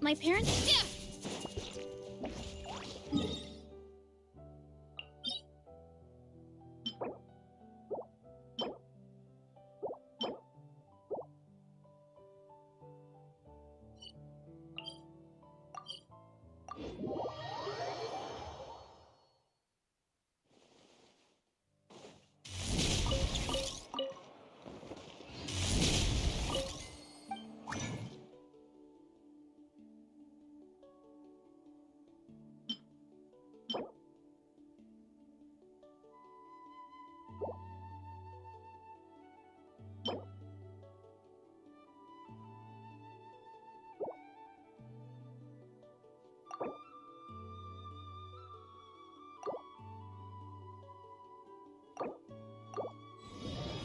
My parents? Yeah.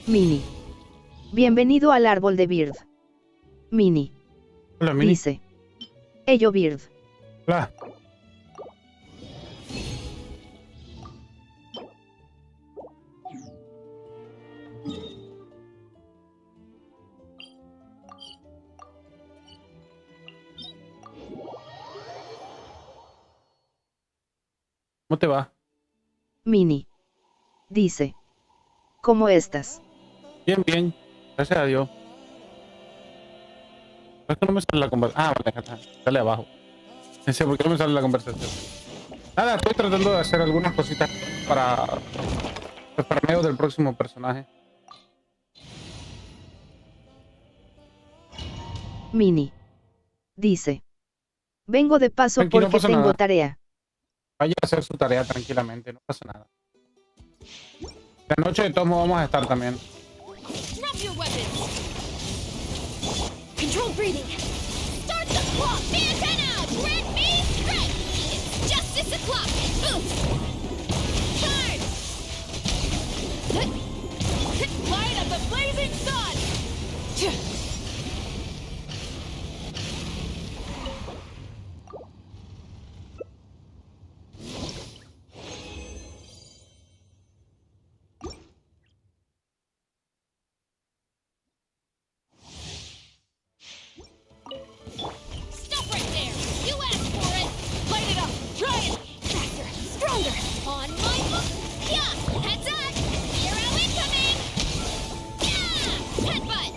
Mini. Bienvenido al árbol de Bird. Mini. Hola, Mini. Dice. Ello Bird. Hola. ¿Cómo te va? Mini. Dice. ¿Cómo estás? Bien, bien. Gracias a Dios. ¿Por qué no me sale la conversación? Ah, vale, sale abajo. No sé por qué no me sale la conversación. Nada, estoy tratando de hacer algunas cositas para el farmeo del próximo personaje. Mini. Dice. Vengo de paso Tranquilo, no porque pasa tengo nada. tarea. Vaya a hacer su tarea tranquilamente, no pasa nada. De noche de todos modos vamos a estar también. Drop your weapons. Control breathing. Start the clock. The antenna. Grant me strength. It's justice o'clock. Boost. Charge. Light of the blazing sun. Stop right there. You asked for it. Light it up. Try it. Faster. Stronger. On my hook. Yeah. Heads up. Hero incoming. Yeah. Headbutt.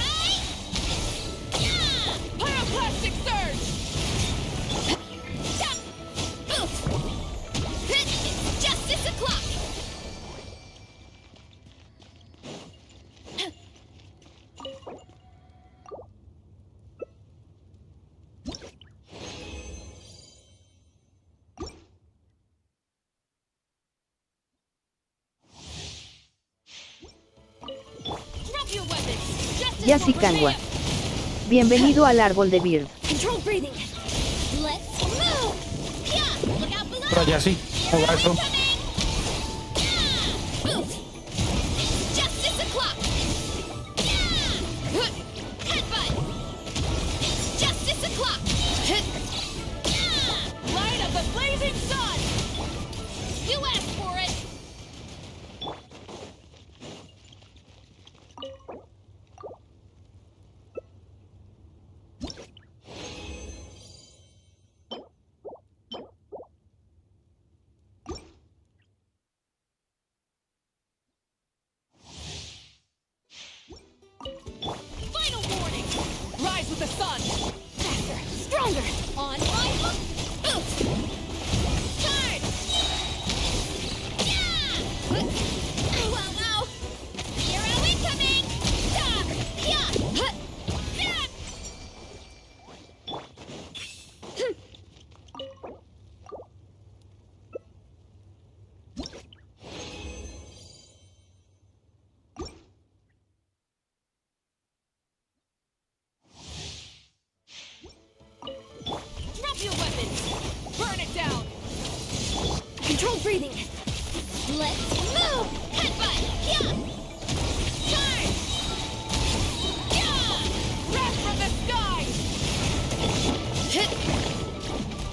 Hi. Yeah. Pyroclastic surge. Jump. Boost. It's justice o'clock. Drop your weapons. Justice Yasi will Kangwa. prevail. Bienvenido al árbol de Bird. Control breathing. Let's move. Yeah. Look out below. Pero ya sí, ¿cómo va eso? Yeah. Boost. Justice o'clock. Yeah. Headbutt. Justice o'clock. Yeah. Light of the blazing sun. You asked for it. Final warning. Rise with the sun. Faster. Stronger. On my hook. Boost. Charge. Yeah. Wow, wow. Hero incoming. Stop. Yeah. Yeah. Drop your weapons. Burn it Controlled breathing. Let's move. Headbutt. Yeah. Charge. Yeah. Wrath from the sky. Hit.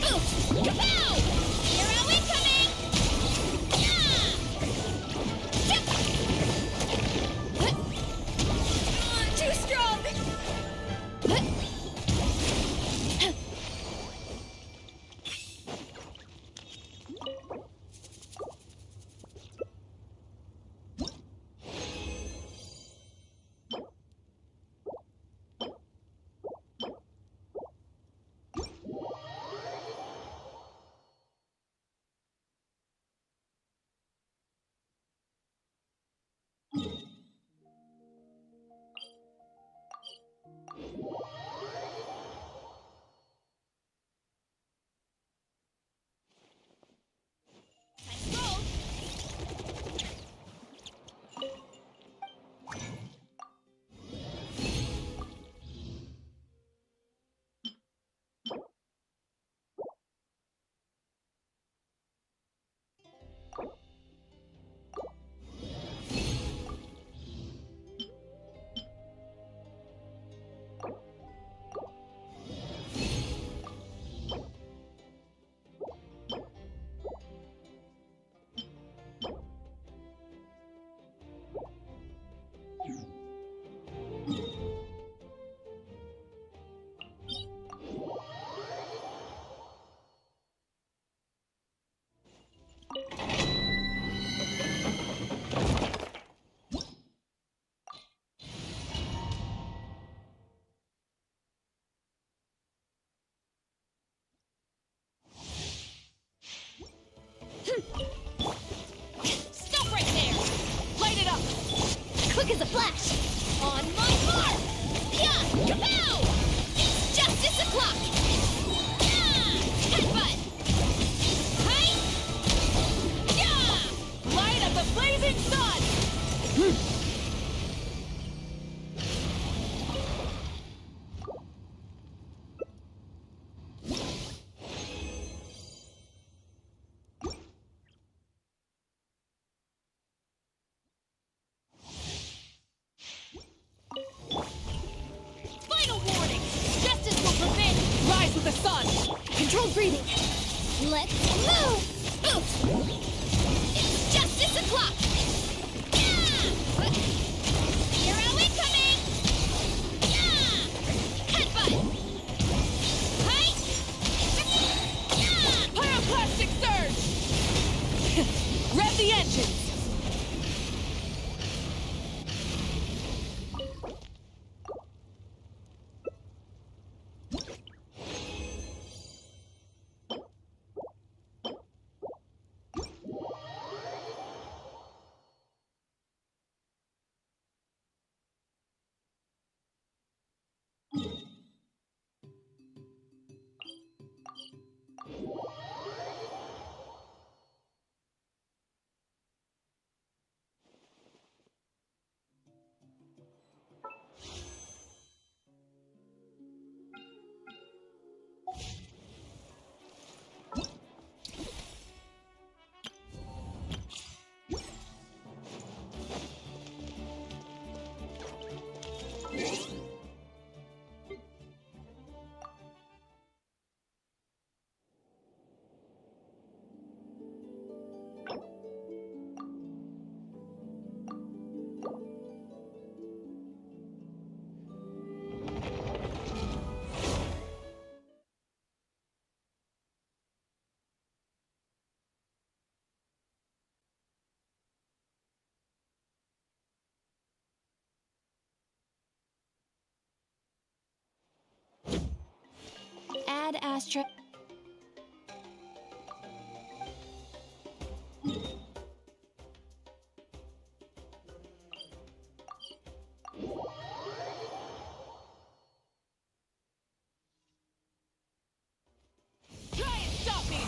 Oof. Kapow. Hero incoming. Yeah. Tip. Too strong. Stop right there! Light it up! Quick as a flash! On my mark! Yeah! Kapow! It's justice o'clock! Yeah! Headbutt! Hi! Yeah! Light of the blazing sun! Final warning! Justice will prevail! Rise with the sun! Controlled breathing! Let's move! Oof! It's justice o'clock! Yeah! Hero incoming! Yeah! Headbutt! Hi! Yeah! Pyroclastic surge! Rev the engines! Add astra. Try and stop me!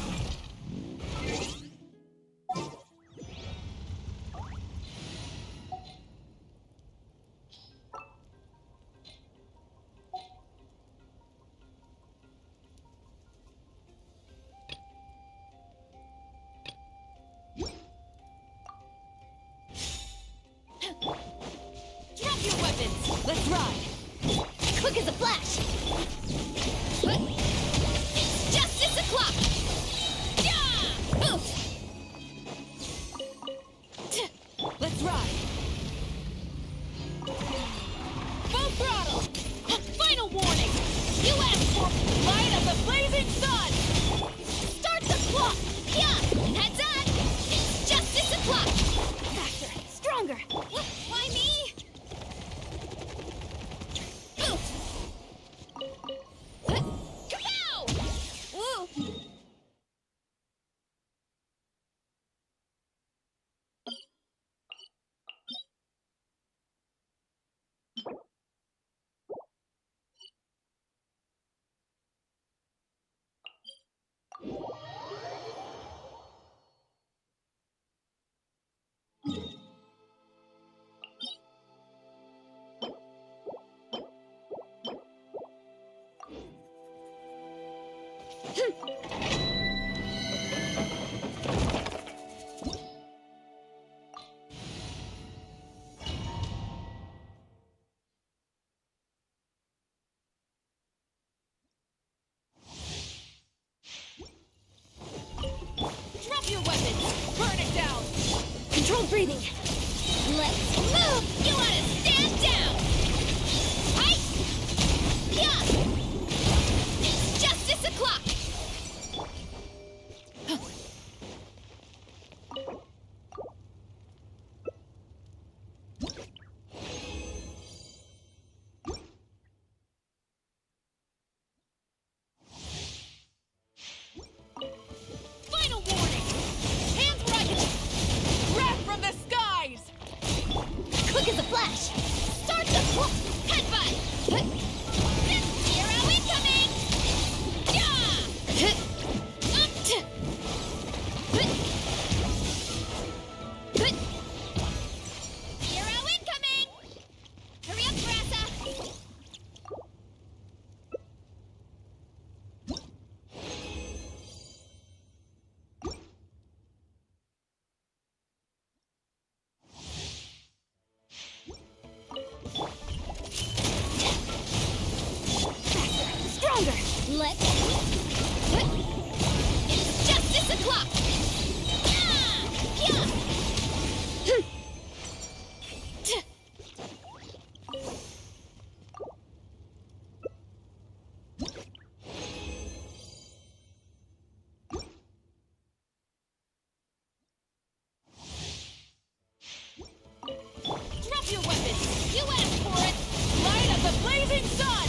Light up the blazing sun! Start the clock! Yeah! Heads up! It's justice o'clock! Faster! Stronger! What? Why me? Oof! Kapow! Woo! Drop your weapons! Burn it down! Control breathing! Let's move! You wanna stand down! Hi! Yeah! It's justice o'clock! Final warning! Hands where I can... Wrath from the skies! Quick as a flash! Start the clock! Headbutt! Zero incoming! Yeah! Zero incoming! Hurry up, Grassa! Stronger! Let's... It's justice o'clock! Yeah! Drop your weapons! You asked for it! Light up the blazing sun!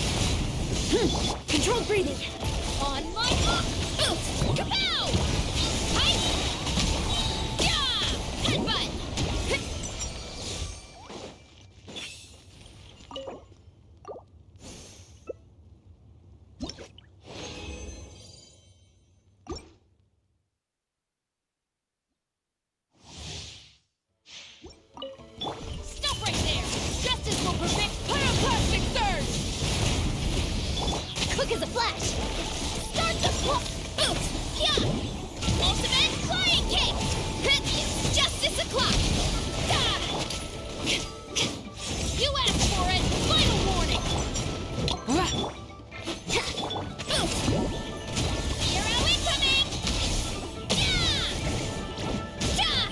Controlled breathing! On my hook! Oof! Kapow! Hi! Yeah! Headbutt! Stop right there! Justice will prevent pyroclastic surge! Quick as a flash! Start the clock! Oof! Yeah! Ultimate flying kick! It's justice o'clock! Ah! You asked for it! Final warning! Oof! Zero incoming! Yeah! Yeah!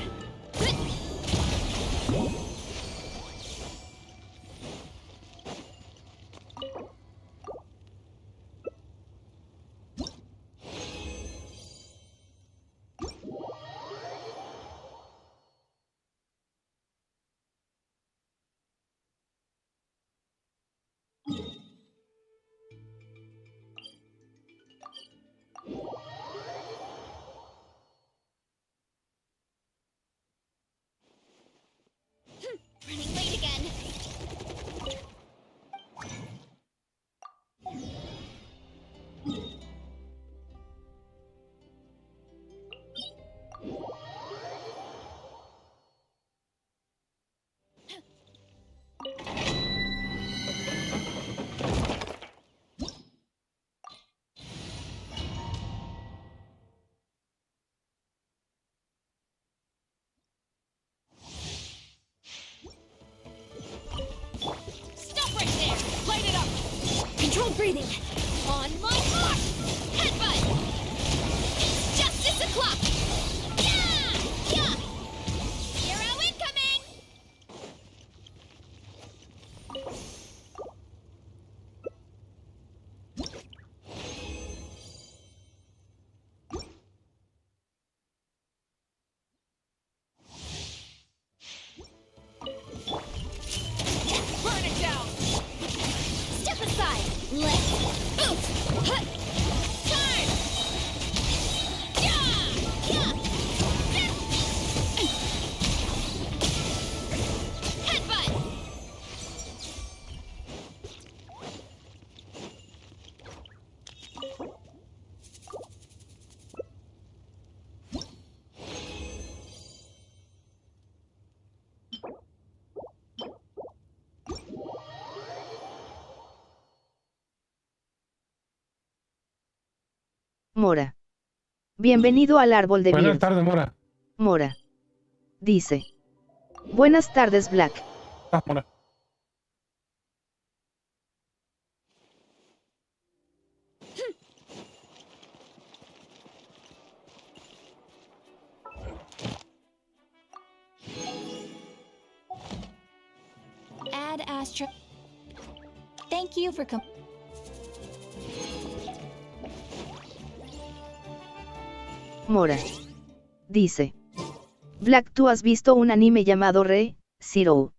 Mora. Bienvenido al árbol de Buenas Bird. tardes, Mora. Mora. Dice. Buenas tardes, Black. Ah, Mora. Ad Astra. Thank you for Mora. Dice. Black, ¿tú has visto un anime llamado Re Zero?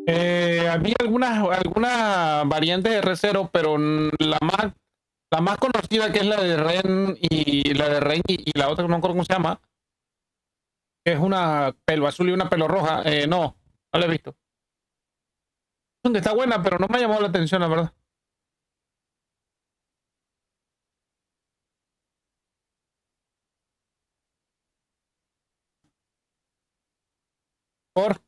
Había algunas variantes de Re:Zero, pero la más conocida, que es la de Ren y la otra que no me acuerdo cómo se llama, que es una pelo azul y una pelo roja. No la he visto. Donde está buena, pero no me ha llamado la atención, la verdad. Por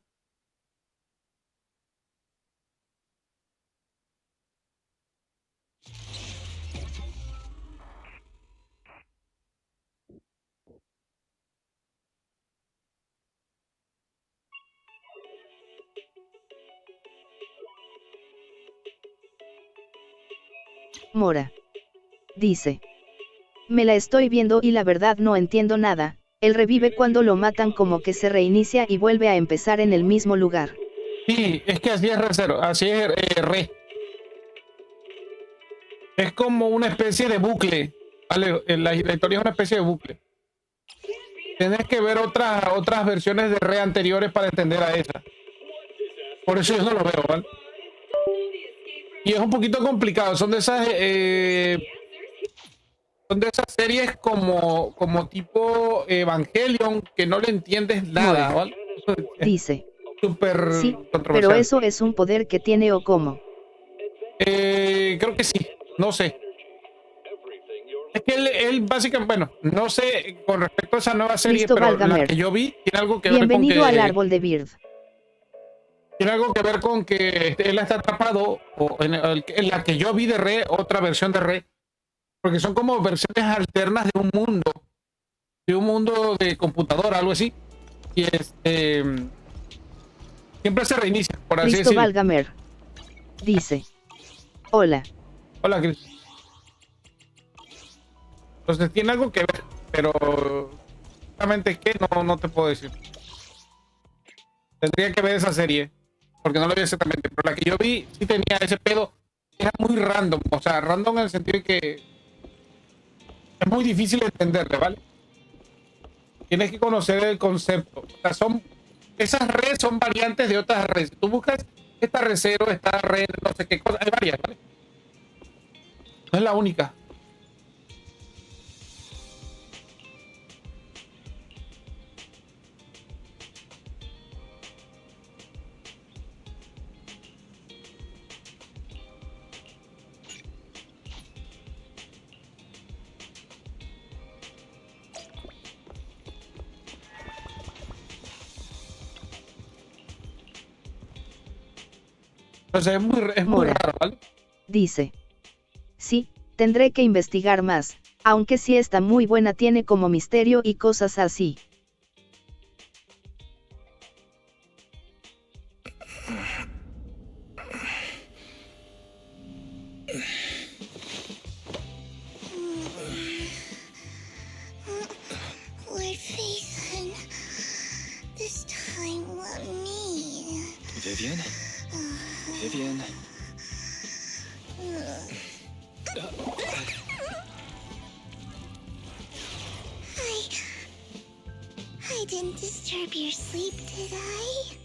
Mora. Dice. Me la estoy viendo y la verdad no entiendo nada. Él revive cuando lo matan, como que se reinicia y vuelve a empezar en el mismo lugar. sí, es que así es Re:Zero, así es Re. Es como una especie de bucle, ¿vale? La historia es una especie de bucle. Tienes que ver otras versiones de Re anteriores para entender a esa. Por eso yo no lo veo, ¿vale? Y es un poquito complicado. Son de esas series como tipo Evangelion, que no le entiendes nada, Mora. ¿vale? Dice. Súper Sí, pero controversial. eso es un poder que tiene o cómo. Creo que sí, no sé. Es que él básicamente, bueno, no sé, con respecto a esa nueva serie, Listo, pero la Valgamer. que yo vi tiene algo que ver con Bienvenido al que árbol de Bird. tiene algo que ver con que él está atrapado, o en la que yo vi de Re, otra versión de Re, porque son como versiones alternas de un mundo de computadora, algo así, y siempre se reinicia, por así Listo, decirlo. Valgamer. Dice. Hola. Hola, Chris. Entonces tiene algo que ver, pero exactamente qué no te puedo decir. Tendría que ver esa serie, porque no lo vi exactamente, pero la que yo vi sí tenía ese pedo. Era muy random, o sea, random en el sentido de que es muy difícil de entenderle, ¿vale? Tienes que conocer el concepto. O sea, esas redes son variantes de otras redes. Tú buscas esta Re:Zero, esta red, no sé qué cosa, hay varias, ¿vale? No es la única. Entonces es muy Mora. raro, ¿vale? Dice. Sí, tendré que investigar más, aunque sí está muy buena, tiene como misterio y cosas así. Lord Faison, this time let me. Vivian? Vivian? I didn't disturb your sleep, did I?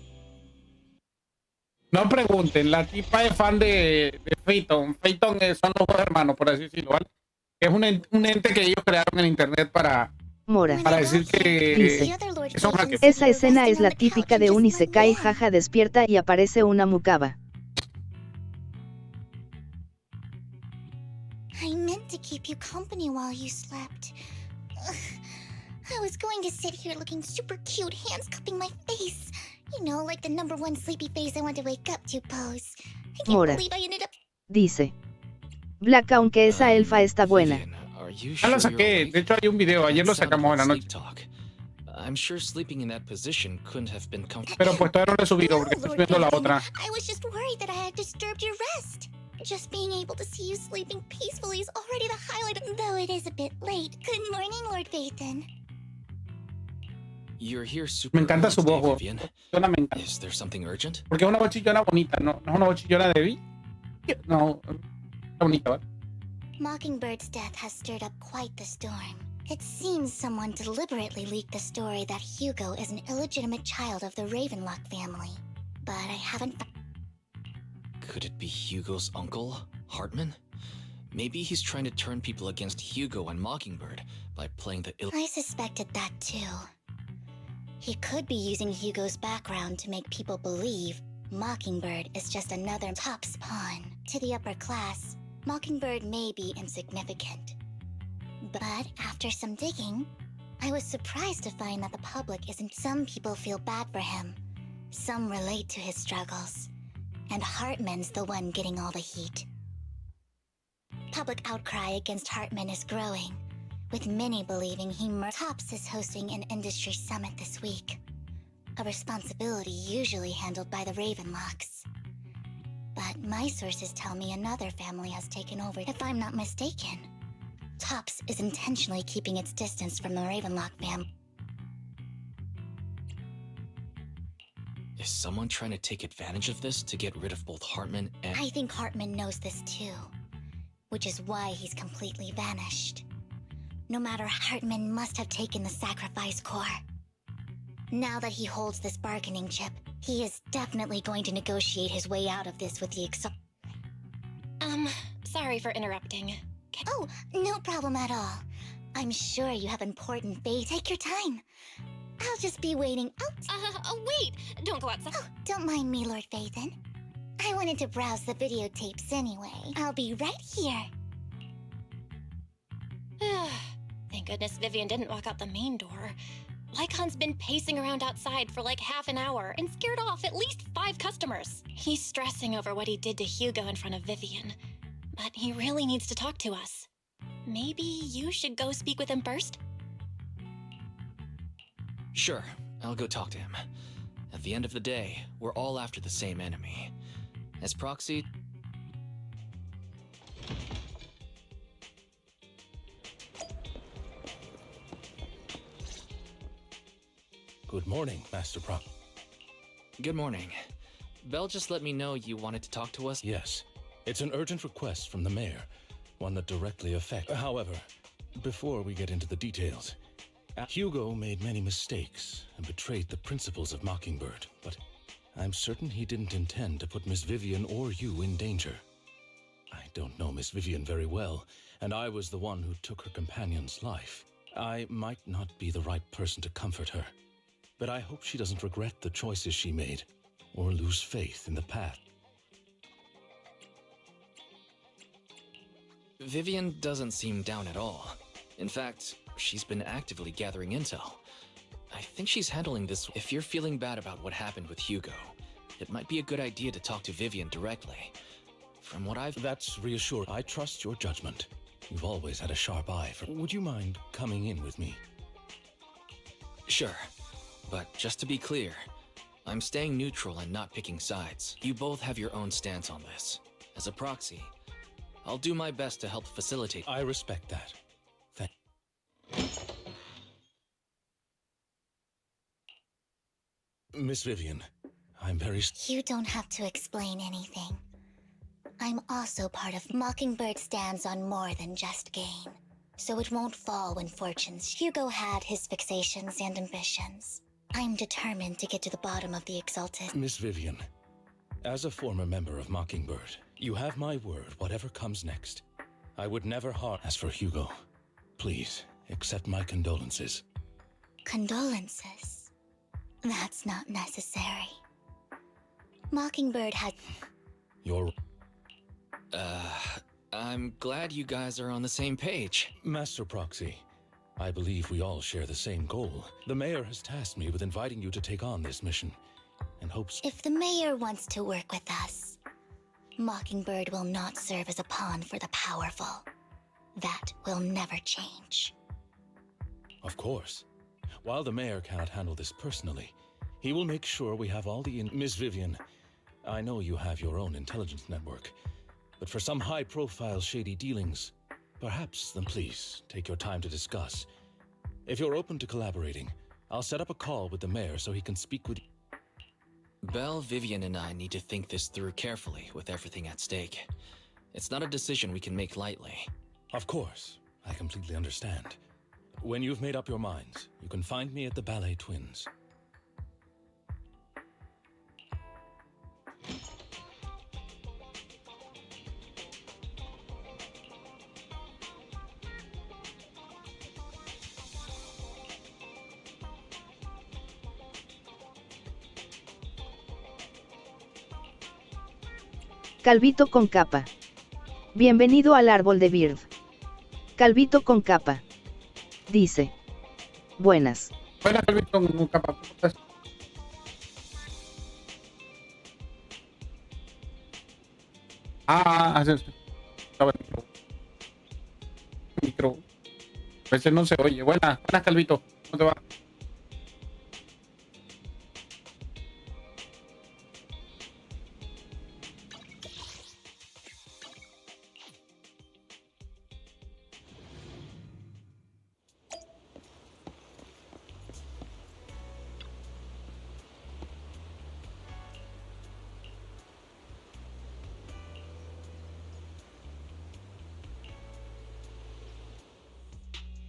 No pregunten, la tipa es fan de Phaeton. Phaeton son los dos hermanos, por así decirlo, ¿vale? Es un ente que ellos crearon en internet para Mora. decir que Dice. son hackers. Esa escena es la típica de un isekai, jaja, despierta y aparece una mukaba. I meant to keep you company while you slept. Ugh, I was going to sit here looking super cute, hands cupping my face. You know, like the #1 sleepy face I want to wake up to pose. I can't Mora. believe I ended up. Dice. Black, aunque esa elfa está buena. Vivian, are you Ya sure la you're saqué. De awake? hecho, hay un video. Ayer lo That sounded sacamos en la like noche. sleep talk. I'm sure sleeping in that position couldn't have been comfortable. Pero pues todavía no lo he subido porque estoy Lord subiendo la Bacon, otra. I was just worried that I had disturbed your rest. Just being able to see you sleeping peacefully is already the highlight, though it is a bit late. Good morning, Lord Bathan. You're here super Me encanta early su today, voz. Vivian. Chillona me encanta. Is there something urgent? Porque es una voz chillona bonita, ¿no? No es una voz chillona de Vi. No, está bonita, ¿vale? Mockingbird's death has stirred up quite the storm. It seems someone deliberately leaked the story that Hugo is an illegitimate child of the Ravenlock family. But I haven't. Could it be Hugo's uncle, Hartman? Maybe he's trying to turn people against Hugo and Mockingbird by playing the I suspected that too. He could be using Hugo's background to make people believe Mockingbird is just another Top's pawn. To the upper class, Mockingbird may be insignificant. But after some digging, I was surprised to find that the public isn't. Some people feel bad for him. Some relate to his struggles. And Hartman's the one getting all the heat. Public outcry against Hartman is growing, with many believing Tops is hosting an industry summit this week. A responsibility usually handled by the Ravenlocks. But my sources tell me another family has taken over. If I'm not mistaken, Tops is intentionally keeping its distance from the Ravenlock family. Is someone trying to take advantage of this to get rid of both Hartman and... I think Hartman knows this too, which is why he's completely vanished. No matter, Hartman must have taken the sacrifice core. Now that he holds this bargaining chip, he is definitely going to negotiate his way out of this with the Sorry for interrupting. Oh, no problem at all. I'm sure you have important faith. Take your time. I'll just be waiting out. Wait! Don't go outside. Oh, don't mind me, Lord Phaethon. I wanted to browse the videotapes anyway. I'll be right here. Thank goodness Vivian didn't walk out the main door. Lycon's been pacing around outside for like half an hour and scared off at least 5 customers. He's stressing over what he did to Hugo in front of Vivian. But he really needs to talk to us. Maybe you should go speak with him first? Sure, I'll go talk to him. At the end of the day, we're all after the same enemy. As proxy... Good morning, Master Proc. Good morning. Belle just let me know you wanted to talk to us. Yes, it's an urgent request from the mayor, one that directly affects. However, before we get into the details, Hugo made many mistakes and betrayed the principles of Mockingbird, but I'm certain he didn't intend to put Miss Vivian or you in danger. I don't know Miss Vivian very well, and I was the one who took her companion's life. I might not be the right person to comfort her, but I hope she doesn't regret the choices she made or lose faith in the path. Vivian doesn't seem down at all. In fact, she's been actively gathering intel. I think she's handling this. If you're feeling bad about what happened with Hugo, it might be a good idea to talk to Vivian directly. From what I've... That's reassuring. I trust your judgment. You've always had a sharp eye for... Would you mind coming in with me? Sure. But just to be clear, I'm staying neutral and not picking sides. You both have your own stance on this. As a proxy, I'll do my best to help facilitate... I respect that. Miss Vivian, I'm very... You don't have to explain anything. I'm also part of Mockingbird stands on more than just gain. So it won't fall when fortunes. Hugo had his fixations and ambitions. I'm determined to get to the bottom of the exalted. Miss Vivian, as a former member of Mockingbird, you have my word, whatever comes next. I would never harm... As for Hugo, please, accept my condolences. Condolences? That's not necessary. Mockingbird had... Your... I'm glad you guys are on the same page. Master Proxy, I believe we all share the same goal. The mayor has tasked me with inviting you to take on this mission. and hopes. If the mayor wants to work with us, Mockingbird will not serve as a pawn for the powerful. That will never change. Of course. While the mayor cannot handle this personally, he will make sure we have all the Miss Vivian, I know you have your own intelligence network, but for some high-profile shady dealings, perhaps then please take your time to discuss. If you're open to collaborating, I'll set up a call with the mayor so he can speak with you. Belle, Vivian, and I need to think this through carefully with everything at stake. It's not a decision we can make lightly. Of course, I completely understand. When you've made up your minds, you can find me at the Ballet Twins. Calvito con capa. Bienvenido al árbol de Bird. Calvito con capa. Dice. Buenas. Buenas, Calvito con capa. ¿Cómo estás? Estaba el micro. A veces no se oye. Buenas, Calvito. ¿Cómo te va?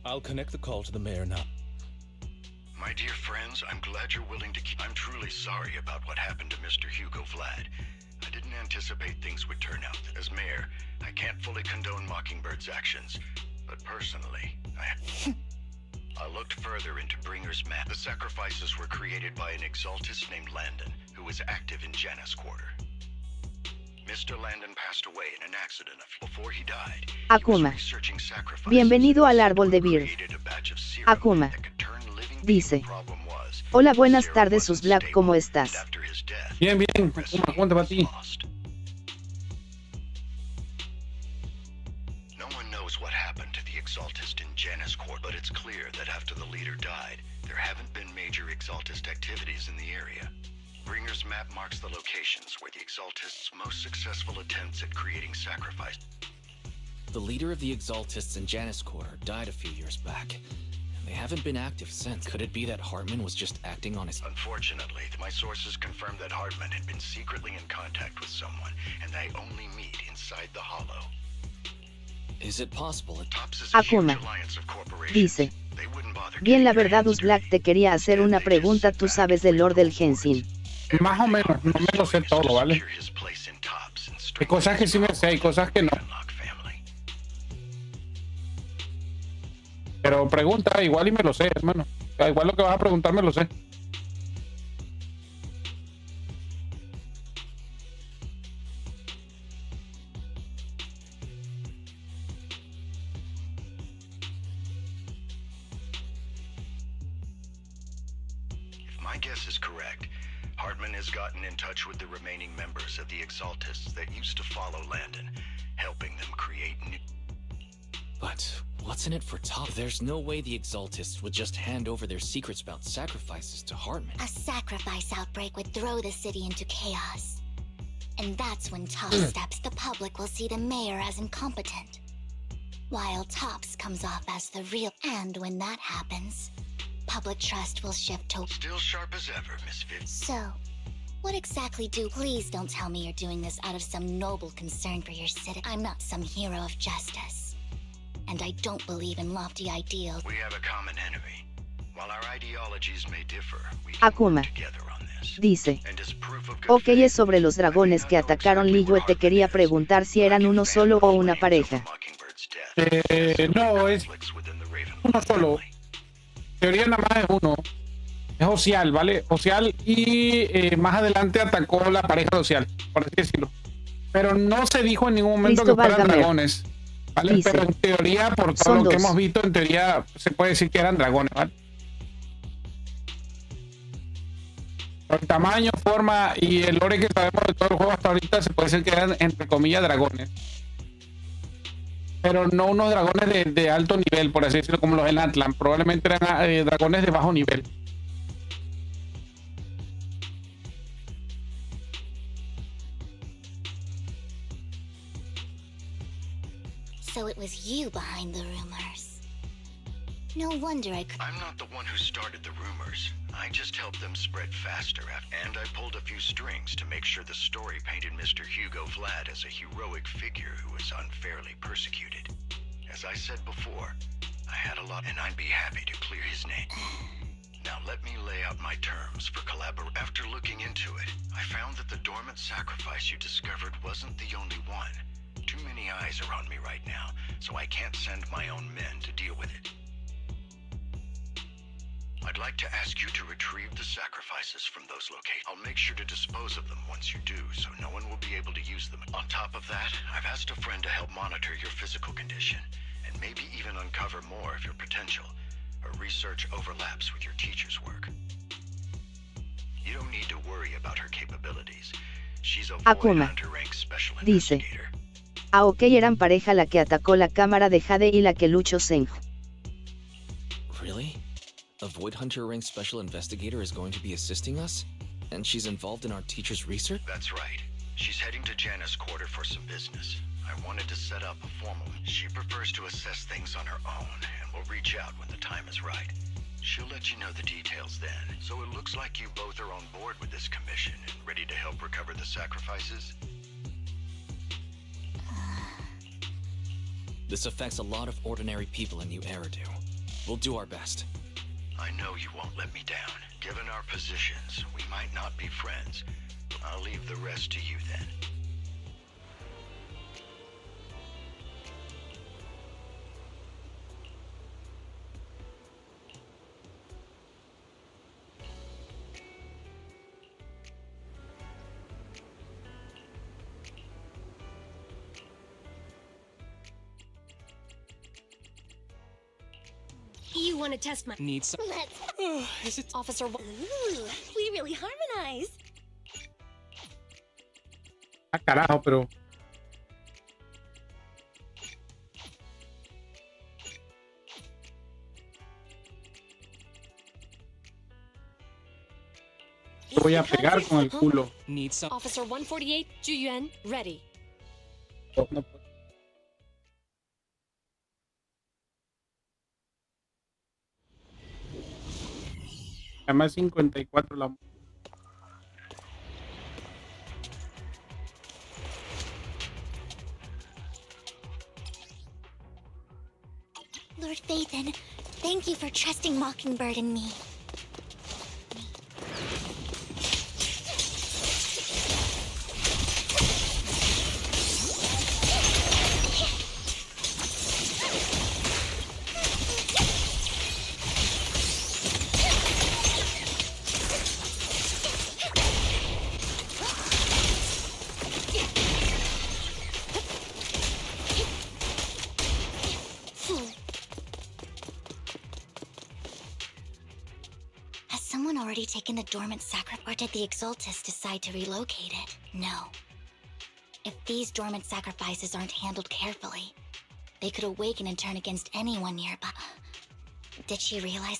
I'll connect the call to the mayor now. My dear friends, I'm glad you're willing to keep... I'm truly sorry about what happened to Mr. Hugo Vlad. I didn't anticipate things would turn out. As mayor, I can't fully condone Mockingbird's actions, but personally, I looked further into Bringer's map. The sacrifices were created by an exaltist named Landon, who was active in Janus Quarter. Mr. Landon passed away in an accident before he died. Akuma. Bienvenido al árbol de Bird. Akuma. Dice. Hola, buenas tardes, Sus Black, ¿cómo estás? Bien, bien. Akuma, ¿cómo te va a ti? No one knows what happened to the exaltist in Janus Quarter, but it's clear that after the leader died, there haven't been major exaltist activities in the area. Bringer's map marks the locations where the Exaltists' most successful attempts at creating sacrifice. The leader of the Exaltists in Janus Quarter died a few years back. They haven't been active since. Could it be that Hartman was just acting on his... Unfortunately, my sources confirmed that Hartman had been secretly in contact with someone, and they only meet inside the Hollow. Is it possible that... Akuma. Dice. Bien, la verdad, Us Black, te quería hacer una pregunta. ¿Tú sabes del lore del GENSHIN? Más o menos, no me lo sé todo, ¿vale? Hay cosas que sí me sé, hay cosas que no. Pero pregunta, igual y me lo sé, hermano. Igual lo que vas a preguntar me lo sé. If my guess is correct, Hartman has gotten in touch with the remaining members of the Exaltists that used to follow Landon, helping them create new... But what's in it for Top? There's no way the Exaltists would just hand over their secrets about sacrifices to Hartman. A sacrifice outbreak would throw the city into chaos. And that's when Tops steps. The public will see the mayor as incompetent, while Tops comes off as the real. And when that happens, public trust will shift to... Still sharp as ever, Miss Viv. So, what exactly do... Please don't tell me you're doing this out of some noble concern for your city. I'm not some hero of justice. And I don't believe in lofty ideals. We have a common enemy. While our ideologies may differ, we can Akuma. work together on this. Dice. And as proof of good Ok, faith, es sobre los dragones que atacaron Liyue. Te quería preguntar si eran uno solo o una pareja. No, es uno solo. En teoría nada más es uno. Es Ocial, ¿vale? Ocial y más adelante atacó la pareja de Ocial, por así decirlo. Pero no se dijo en ningún momento Listo, que fueran válgame. dragones. ¿Vale? Dice, pero en teoría, por todo son lo que dos. hemos visto, en teoría se puede decir que eran dragones, ¿vale? Por el tamaño, forma y el lore que sabemos de todo el juego hasta ahorita, se puede decir que eran, entre comillas, dragones. Pero no unos dragones de alto nivel, por así decirlo, como los en Atlan. Probablemente eran dragones de bajo nivel. So it was you behind the rumors. No wonder I'm not the one who started the rumors. I just helped them spread faster, and I pulled a few strings to make sure the story painted Mr. Hugo Vlad as a heroic figure who was unfairly persecuted. As I said before, I had a lot, and I'd be happy to clear his name. Now let me lay out my terms for collaboration. After looking into it, I found that the dormant sacrifice you discovered wasn't the only one. Too many eyes are on me right now, so I can't send my own men to deal with it. I'd like to ask you to retrieve the sacrifices from those locations. I'll make sure to dispose of them once you do, so no one will be able to use them. On top of that, I've asked a friend to help monitor your physical condition, and maybe even uncover more of your potential. Her research overlaps with your teacher's work. You don't need to worry about her capabilities. She's a Void Hunter rank special investigator. Ok, eran pareja la que atacó la cámara de Jade y la que luchó Zeng. Really? A Void Hunter rank special investigator is going to be assisting us? And she's involved in our teacher's research? That's right. She's heading to Janna's quarter for some business. I wanted to set up a formal. She prefers to assess things on her own, and will reach out when the time is right. She'll let you know the details then. So it looks like you both are on board with this commission and ready to help recover the sacrifices? This affects a lot of ordinary people in New Eridu. We'll do our best. I know you won't let me down. Given our positions, we might not be friends. I'll leave the rest to you then. You want to test my... Need some... Let's... Is it... Officer... Ooh, we really harmonize. Ah, carajo, pero... Te voy a pegar con el culo. Need some... Officer 148, Juyuan, ready. No, no puedo. Además 54 la... Lord Phaethon, thank you for trusting Mockingbird and me. Already taken the dormant sacrifice, or did the Exaltus decide to relocate it? No. If these dormant sacrifices aren't handled carefully, they could awaken and turn against anyone nearby. Did she realize?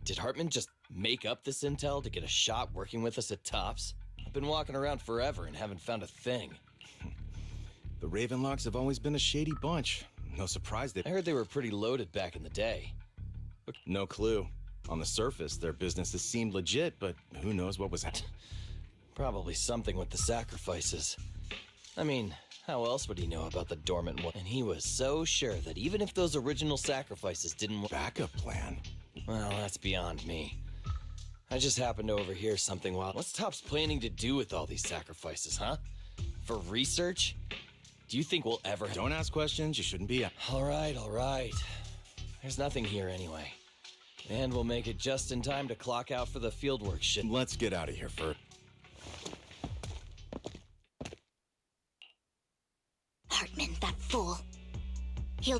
Did Hartman just make up this intel to get a shot working with us at Tops? I've been walking around forever and haven't found a thing. The Ravenlocks have always been a shady bunch. No surprise I heard they were pretty loaded back in the day. No clue. On the surface, their businesses seemed legit, but who knows what was happening. Probably something with the sacrifices. I mean, how else would he know about the dormant one? And he was so sure that even if those original sacrifices didn't work... Backup plan? Well, that's beyond me. I just happened to overhear something wild. What's Tops planning to do with all these sacrifices, huh? For research? Do you think we'll ever... Don't ask questions you shouldn't be... All right. There's nothing here anyway. And we'll make it just in time to clock out for the fieldwork shit. Let's get out of here first.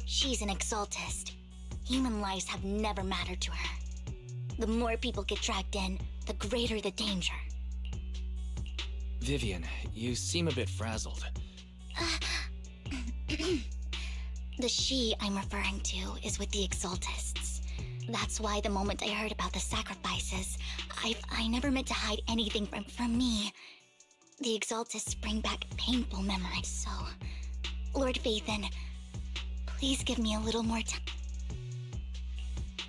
She's an exaltist. Human lives have never mattered to her. The more people get dragged in, the greater the danger. Vivian, you seem a bit frazzled. The she I'm referring to is with the exaltists. That's why the moment I heard about the sacrifices, I never meant to hide anything from me. The exaltists bring back painful memories, so... Lord Vathan, please give me a little more time.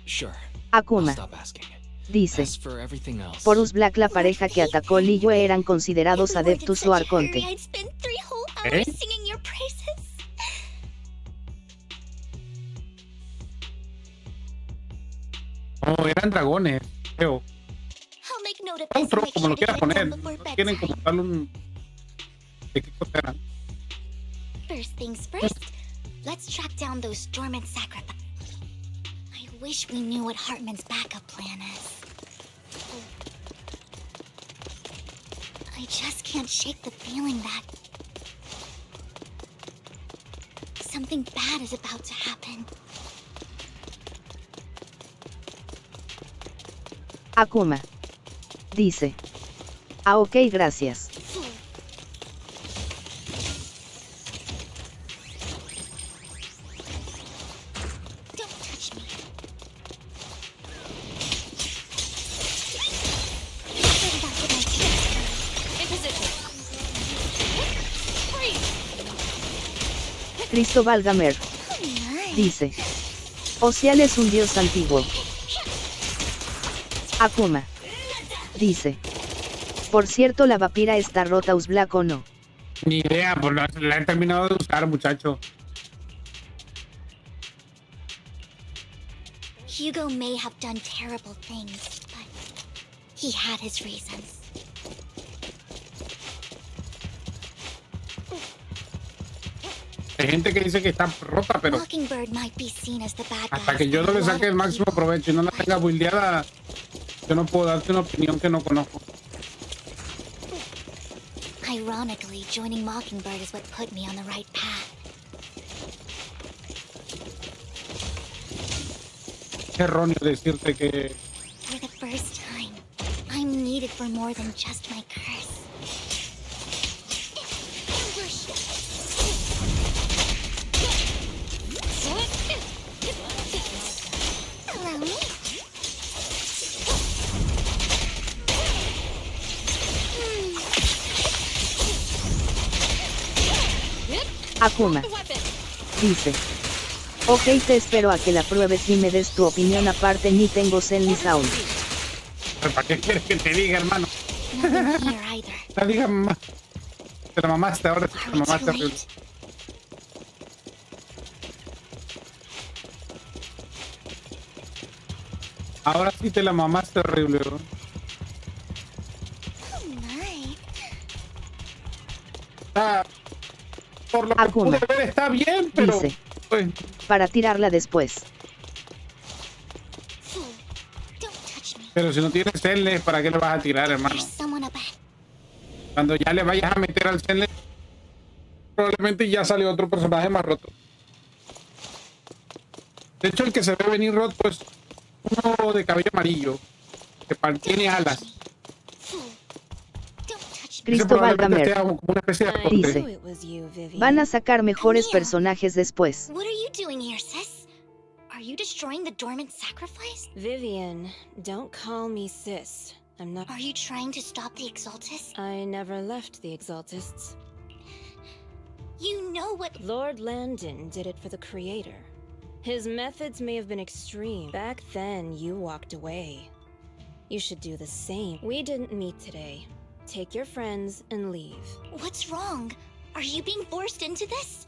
Sure. Akuma. I'll stop asking. Dice. As for everything else, Porus Black, la pareja que atacó Liyue eran considerados adeptus o arconte. I'd spend 3 whole hours singing your praises. Oh, eran dragones, creo. I'll make note of this Otro, and make como sure lo to quieras get it poner. done No before quieren como bedtime. darle un... ¿De qué cosa eran? First things first, let's track down those dormant sacrifices. I wish we knew what Hartman's backup plan is. I just can't shake the feeling that something bad is about to happen. Akuma. Dice. Ah, ok, gracias. Don't touch me. What about the night? In position. Freeze! Cristóbal Gamer. Oh my. Dice. Ocial es un dios antiguo. Akuma. Dice. Por cierto, la vampira está rota, ¿us Black o no? Ni idea, pues la he terminado de usar, muchacho. Hugo may have done terrible things, but he had his reasons. Hay gente que dice que está rota, pero Mockingbird might be seen as the bad guy. hasta que yo no le saque el máximo provecho y no la tenga buildeada, yo no puedo darte una opinión que no conozco. Ironically, joining Mockingbird is what put me on the right path. Es erróneo decirte que For the first time, I'm needed for more than just my curse. Allow me. Akuma. The weapon! Dice. Ok, te espero a que la pruebes y me des tu opinión aparte, ni tengo cel ni sound. ¿para qué quieres que te diga, hermano? Nothing here either. La diga mamá. Te la mamaste, ahora sí Are te we la too mamaste horrible. late? Ahora sí te la mamaste horrible, bro. Oh my. Está, por lo que Akuma. pude ver está bien, pero Dice. pues, Para tirarla después. Fool. Don't touch me. pero si no tienes Zenless, ¿para qué le vas a tirar, hermano? There's someone up ahead. Cuando ya le vayas a meter al Zenless, probablemente ya sale otro personaje más roto. De hecho, el que se ve venir roto es uno de cabello amarillo, que tiene alas. Fool. Don't touch me. Ese Cristóbal probablemente Gamer. sea como una especie de I aporte. Dice. knew it was you, Vivian. Van a sacar mejores personajes después. What are you doing here, sis? Are you destroying the dormant sacrifice? Vivian, don't call me sis. I'm not. Are you trying to stop the exaltists? I never left the Exaltists. You know what. Lord Landon did it for the Creator. His methods may have been extreme. Back then, you walked away. You should do the same. We didn't meet today. Take your friends and leave. What's wrong? Are you being forced into this?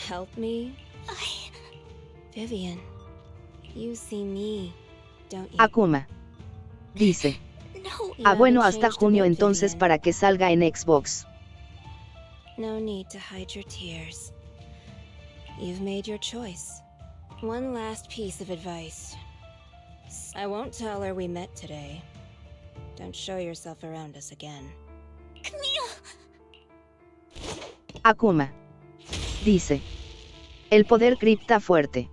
Help me? Vivian, you see me, don't you? Akuma. Dice. No. You Ah, bueno, haven't hasta changed a junio bit, entonces Vivian. para que salga en Xbox. No need to hide your tears. You've made your choice. One last piece of advice. I won't tell her we met today. Don't show yourself around us again. Camille! Akuma. Dice. El poder cripta fuerte.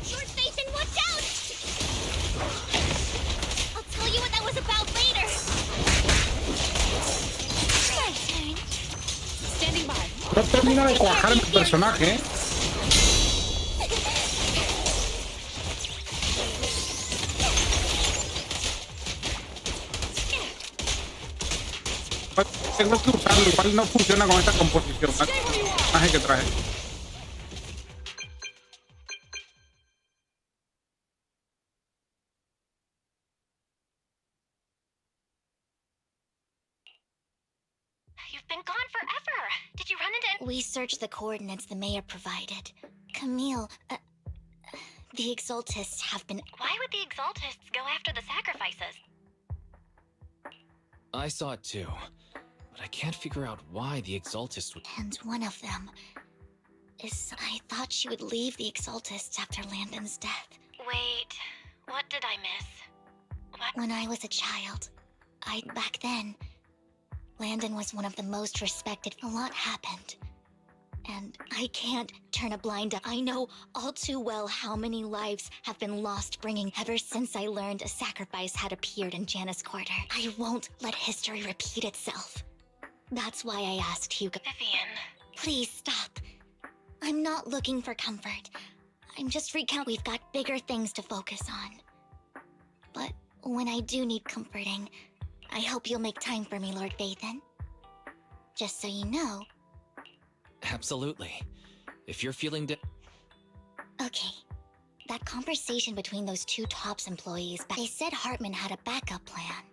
Lord Phaethon, watch out! I'll tell you what that was about later. My turn. Standing by. No termina de cuajar mi personaje, ¿eh? Tengo que usarlo, igual no funciona con esta composición. Más que traje. You've been gone forever. Did you run into... We searched the coordinates the mayor provided. Camille, the Exaltists have been... Why would the Exaltists go after the sacrifices? I saw it too, but I can't figure out why the Exaltists would... And one of them is... I thought she would leave the Exaltists after Landon's death. Wait, what did I miss? What? When I was a child, back then, Landon was one of the most respected. A lot happened. And I can't turn a blind eye. I know all too well how many lives have been lost ever since I learned a sacrifice had appeared in Janus Quarter. I won't let history repeat itself. That's why I asked Hugo. Vivian. Please stop. I'm not looking for comfort. I'm just we've got bigger things to focus on. But when I do need comforting, I hope you'll make time for me, Lord Phaethon. Just so you know. Absolutely. If you're feeling Okay. That conversation between those two TOPS employees, they said Hartman had a backup plan.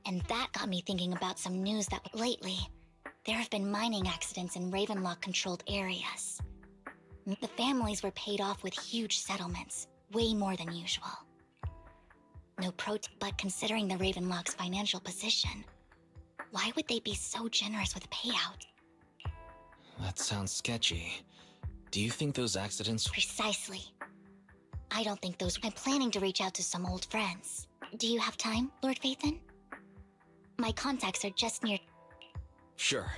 And that got me thinking about some news that lately, there have been mining accidents in Ravenlock-controlled areas. The families were paid off with huge settlements, way more than usual. No but considering the Ravenlock's financial position, why would they be so generous with payout? That sounds sketchy. Do you think those accidents... Precisely. I don't think those... I'm planning to reach out to some old friends. Do you have time, Lord Phaethon? My contacts are just near... Sure.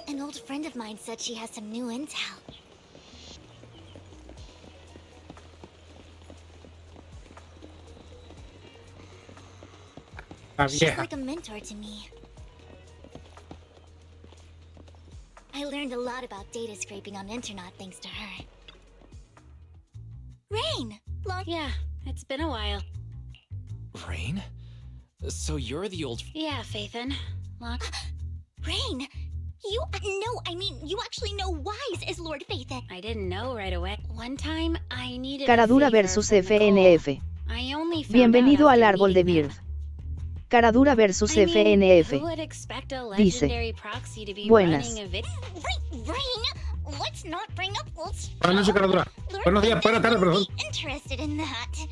An old friend of mine said she has some new intel. She's like a mentor to me. I learned a lot about data scraping on the internet thanks to her. Rain! Yeah, it's been a while. Rain? So you're the old... Yeah, Phaethon. Rain! You actually know Wise as Lord Phaethon. I didn't know right away. One time, I needed Caradura versus FNF. Bienvenido al árbol de Bird. Caradura versus FNF. Dice: buenas. Rain, let's not bring up old stuff. Buenas noches, Caradura. Buenos días, buenas tardes, perdón. Interested in that.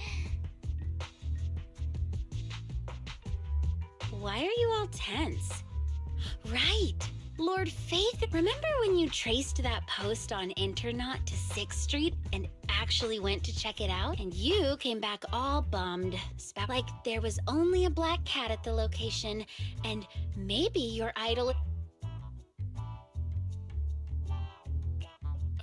Why are you all tense? Right. Lord Faith, remember when you traced that post on Internet to 6th Street and actually went to check it out? And you came back all bummed, like there was only a black cat at the location, and maybe your idol...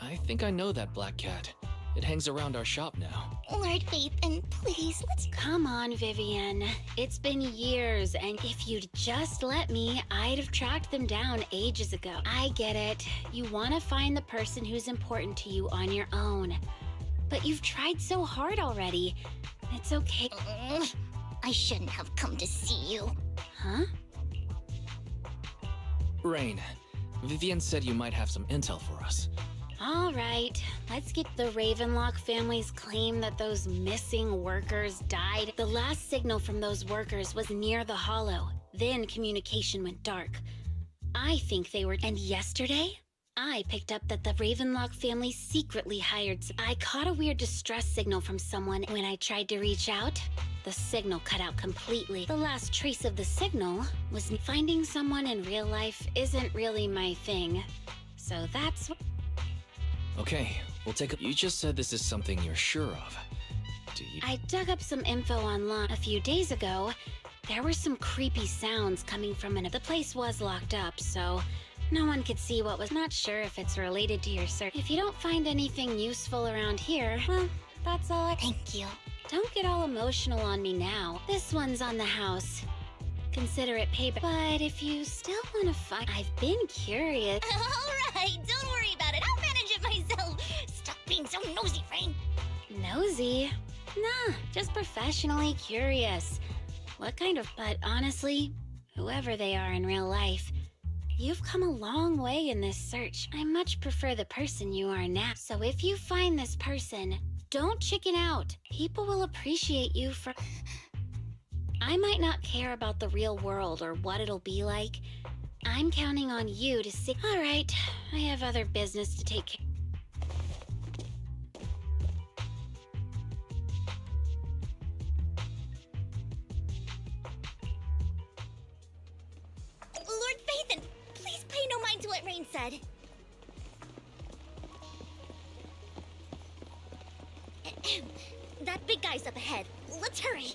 I think I know that black cat. It hangs around our shop now. Lord Phaethon, please, let's... Come on, Vivian. It's been years, and if you'd just let me, I'd have tracked them down ages ago. I get it. You want to find the person who's important to you on your own. But you've tried so hard already. It's okay. I shouldn't have come to see you. Huh? Rain, Vivian said you might have some intel for us. All right, let's get the Ravenlock family's claim that those missing workers died. The last signal from those workers was near the Hollow. Then communication went dark. I think they were... And yesterday, I picked up that the Ravenlock family secretly hired I caught a weird distress signal from someone when I tried to reach out. The signal cut out completely. The last trace of the signal was finding someone in real life isn't really my thing. So that's what... Okay, we'll take a... You just said this is something you're sure of. Do you... I dug up some info online a few days ago. There were some creepy sounds coming from the place was locked up, so no one could see what was. Not sure if it's related to your search. If you don't find anything useful around here, well, that's all I... Thank you. Don't get all emotional on me now. This one's on the house. Consider it payback. But if you still want to find... I've been curious. Alright, don't worry about it. I'll manage it myself. Stop being so nosy, Rain. Nosy? Nah, just professionally curious. What kind of... But honestly, whoever they are in real life, you've come a long way in this search. I much prefer the person you are now. So if you find this person, don't chicken out. People will appreciate you for... I might not care about the real world or what it'll be like. I'm counting on you to see... Alright, I have other business to take care... Lord Phaethon, please pay no mind to what Rain said. That big guy's up ahead. Let's hurry.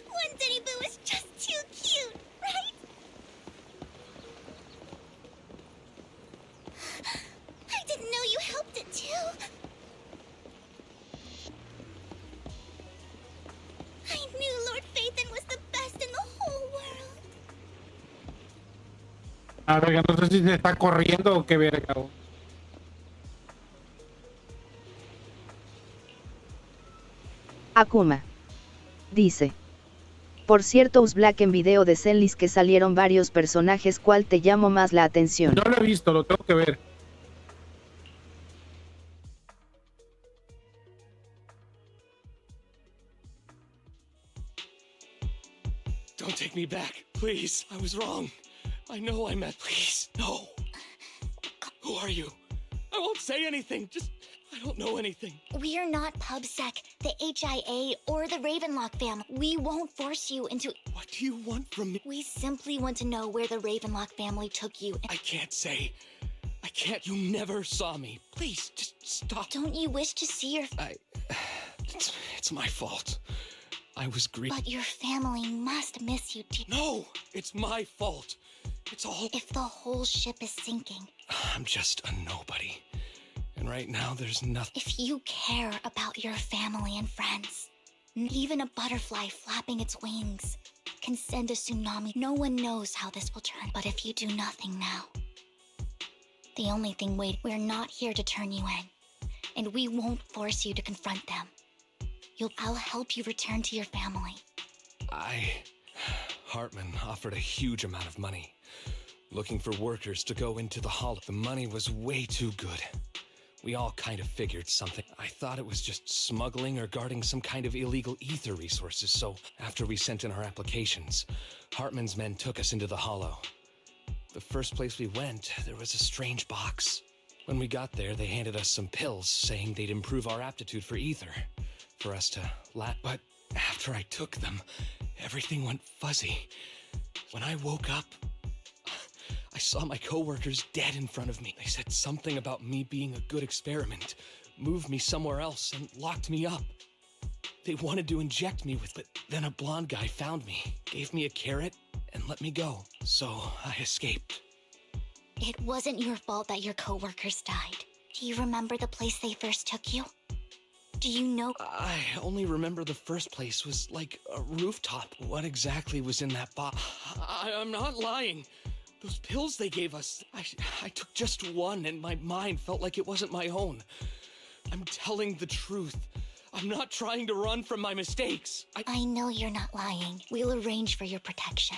One Denny Boo is just too cute, right? I didn't know you helped it too. I knew Lord Phaethon was the best in the whole world. A ver, no sé si se está corriendo o qué verga. Akuma. Dice. Por cierto, Black en video de Zenlis que salieron varios personajes, ¿cuál te llamó más la atención? No lo he visto, lo tengo que ver. Don't take me back, please. I was wrong. I know I meant... Please, no. Who are you? I won't say anything. Just... I don't know anything. We're not PubSec, the HIA, or the Ravenlock family. We won't force you into... What do you want from me? We simply want to know where the Ravenlock family took you. I can't say. I can't. You never saw me. Please, just stop. Don't you wish to see your... It's my fault. I was grieving. But your family must miss you, dear. No! It's my fault. It's all... If the whole ship is sinking... I'm just a nobody. And right now, there's nothing... If you care about your family and friends, even a butterfly flapping its wings can send a tsunami. No one knows how this will turn. But if you do nothing now... The only thing we're not here to turn you in. And we won't force you to confront them. I'll help you return to your family. Hartman offered a huge amount of money, looking for workers to go into the hollow. The money was way too good. We all kind of figured something. I thought it was just smuggling or guarding some kind of illegal ether resources, so after we sent in our applications, Hartman's men took us into the hollow. The first place we went, there was a strange box. When we got there, they handed us some pills, saying they'd improve our aptitude for ether, for us to but after I took them, everything went fuzzy. When I woke up, I saw my coworkers dead in front of me. They said something about me being a good experiment, moved me somewhere else, and locked me up. They wanted to inject me with, but then a blonde guy found me, gave me a carrot, and let me go. So I escaped. It wasn't your fault that your coworkers died. Do you remember the place they first took you? Do you know? I only remember the first place was like a rooftop. What exactly was in that box? I'm not lying. Those pills they gave us, I took just one and my mind felt like it wasn't my own. I'm telling the truth. I'm not trying to run from my mistakes. I know you're not lying. We'll arrange for your protection.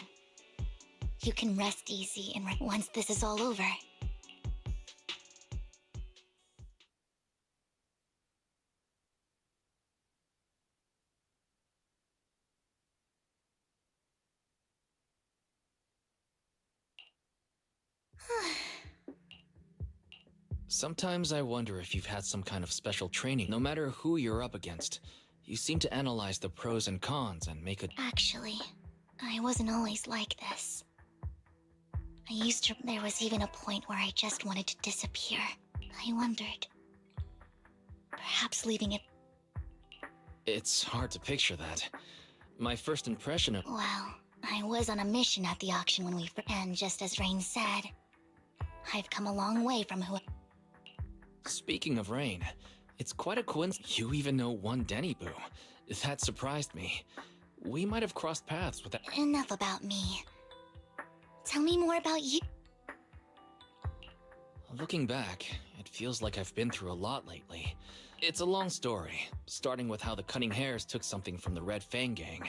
You can rest easy and once this is all over. Sometimes I wonder if you've had some kind of special training. No matter who you're up against, you seem to analyze the pros and cons and make a... Actually, I wasn't always like this. There was even a point where I just wanted to disappear. I wondered. Perhaps leaving it... It's hard to picture that. My first impression of... Well, I was on a mission at the auction when we... And just as Rain said, I've come a long way from who... Speaking of Rain, it's quite a coincidence you even know one Denny Boo. That surprised me. We might have crossed paths with that. Enough about me. Tell me more about you. Looking back, it feels like I've been through a lot lately. It's a long story, starting with how the Cunning Hares took something from the Red Fang gang.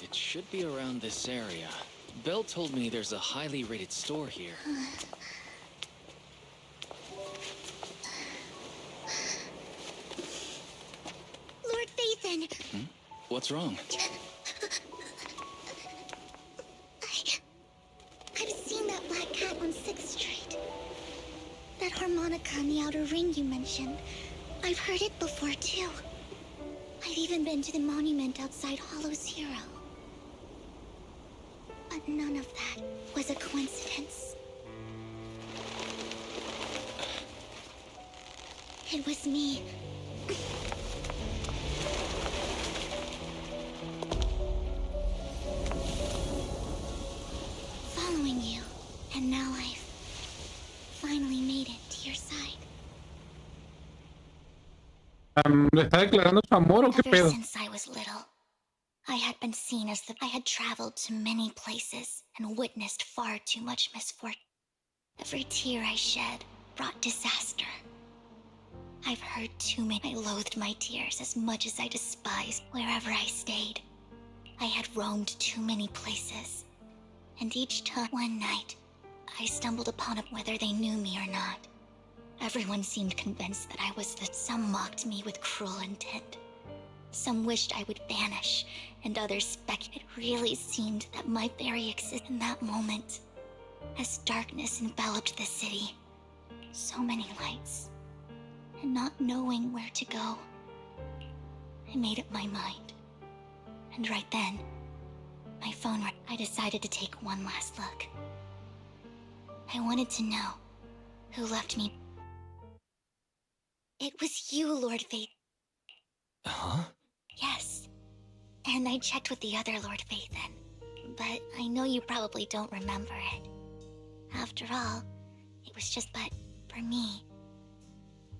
It should be around this area. Belle told me there's a highly rated store here. Lord Phaethon! What's wrong? I've seen that black cat on 6th Street. That harmonica in the outer ring you mentioned. I've heard it before, too. I've even been to the monument outside Hollow Zero. But none of that was a coincidence. It was me. Following you. And now I've finally made it to your side. ¿Le está declarando su amor o qué Ever pedo? since I was little, I had been seen as I had traveled to many places and witnessed far too much misfortune. Every tear I shed brought disaster. I've heard too many. I loathed my tears as much as I despised wherever I stayed. I had roamed too many places, and each time, one night, I stumbled upon it whether they knew me or not. Everyone seemed convinced that I was some mocked me with cruel intent. Some wished I would vanish, and others speculated. It really seemed that my very existence in that moment, as darkness enveloped the city, so many lights, and not knowing where to go, I made up my mind. And right then, my phone rang. I decided to take one last look. I wanted to know who left me. It was you, Lord Faith. Huh? Yes. And I checked with the other Lord Faithen. But I know you probably don't remember it. After all, it was just but for me.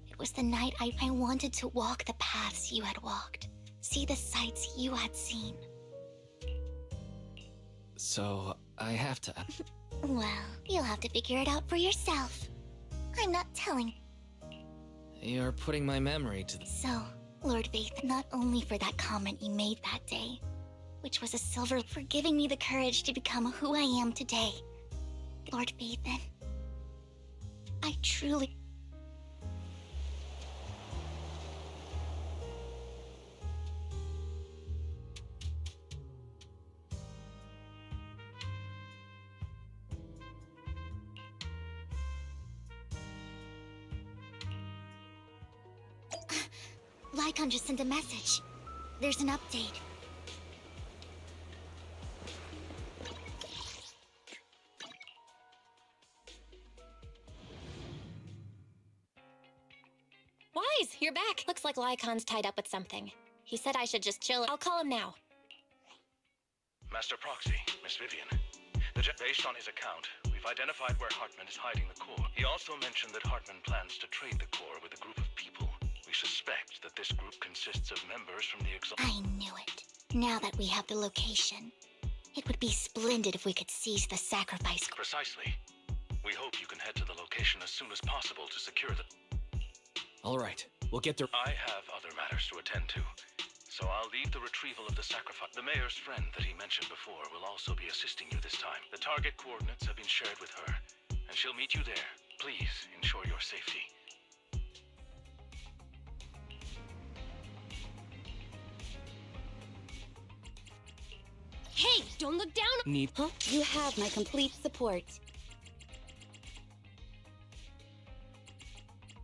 It was the night I wanted to walk the paths you had walked. See the sights you had seen. So, I have to... Well, you'll have to figure it out for yourself. I'm not telling. You're putting my memory to... So, Lord Faith, not only for that comment you made that day, which was a silver, for giving me the courage to become who I am today. Lord Faithen, I truly... Lycon just sent a message. There's an update. Wise, you're back. Looks like Lycon's tied up with something. He said I should just chill. I'll call him now. Master Proxy, Miss Vivian. Based on his account, we've identified where Hartman is hiding the core. He also mentioned that Hartman plans to trade the core with a group of people. We suspect that this group consists of members from the I knew it. Now that we have the location, it would be splendid if we could seize the sacrifice. Precisely. We hope you can head to the location as soon as possible to secure the... Alright, we'll get there. I have other matters to attend to, so I'll leave the retrieval of the sacrifice. The mayor's friend that he mentioned before will also be assisting you this time. The target coordinates have been shared with her, and she'll meet you there. Please ensure your safety. Hey, don't look down. Need... Huh? You have my complete support.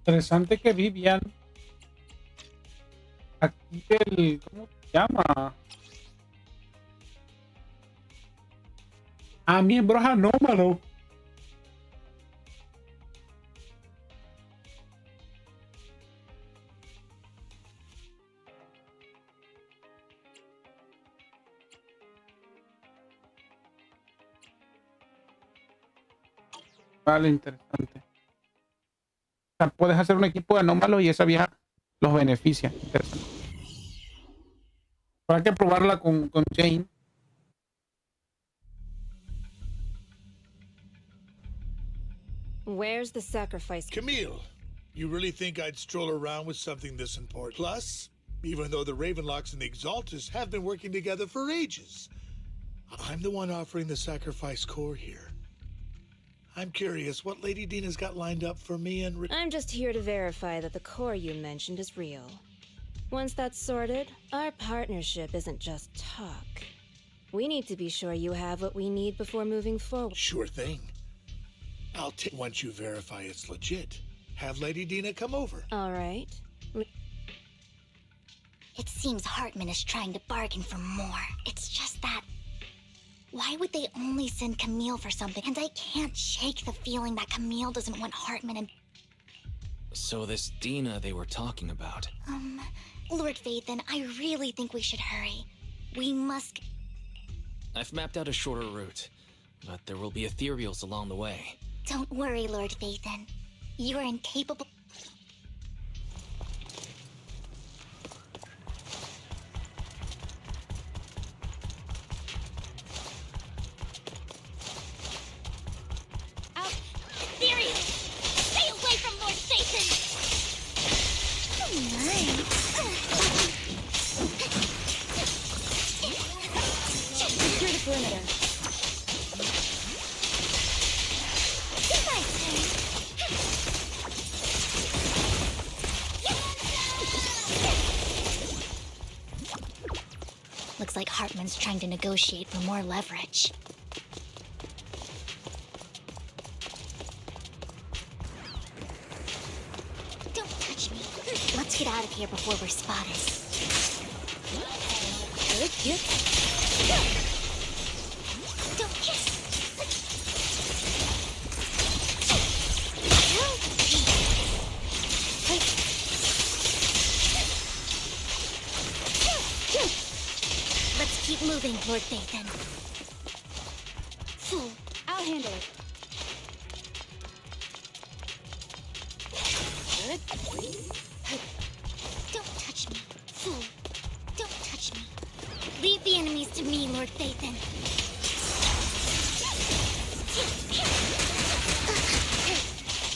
Interesante que Vivian aquí el ¿cómo se llama? A miembros anómalos. Vale, interesante. O sea, puedes hacer un equipo de anómalos y esa vieja los beneficia. Interesante. Habrá que probarla con Jane. Where's the sacrifice? Camille, you really think I'd stroll around with something this important? Plus, even though the Ravenlocks and the Exaltus have been working together for ages, I'm the one offering the sacrifice core here. I'm curious what Lady Dina's got lined up for me and... I'm just here to verify that the core you mentioned is real. Once that's sorted, our partnership isn't just talk. We need to be sure you have what we need before moving forward. Sure thing. I'll take once you verify it's legit. Have Lady Dina come over. All right. It seems Hartman is trying to bargain for more. It's just that... Why would they only send Camille for something? And I can't shake the feeling that Camille doesn't want Hartman and... So this Dina they were talking about. Lord Faithen, I really think we should hurry. We must... I've mapped out a shorter route, but there will be ethereals along the way. Don't worry, Lord Faithen. You are incapable... Stay away from Lord Satan! Secure the perimeter. Looks like Hartman's trying to negotiate for more leverage. Don't touch me. Let's get out of here before we're spotted. Don't kiss. Let's keep moving, Lord Nathan. Fool, I'll handle it. don't touch me. Fool, don't touch me. Leave the enemies to me, Lord Nathan.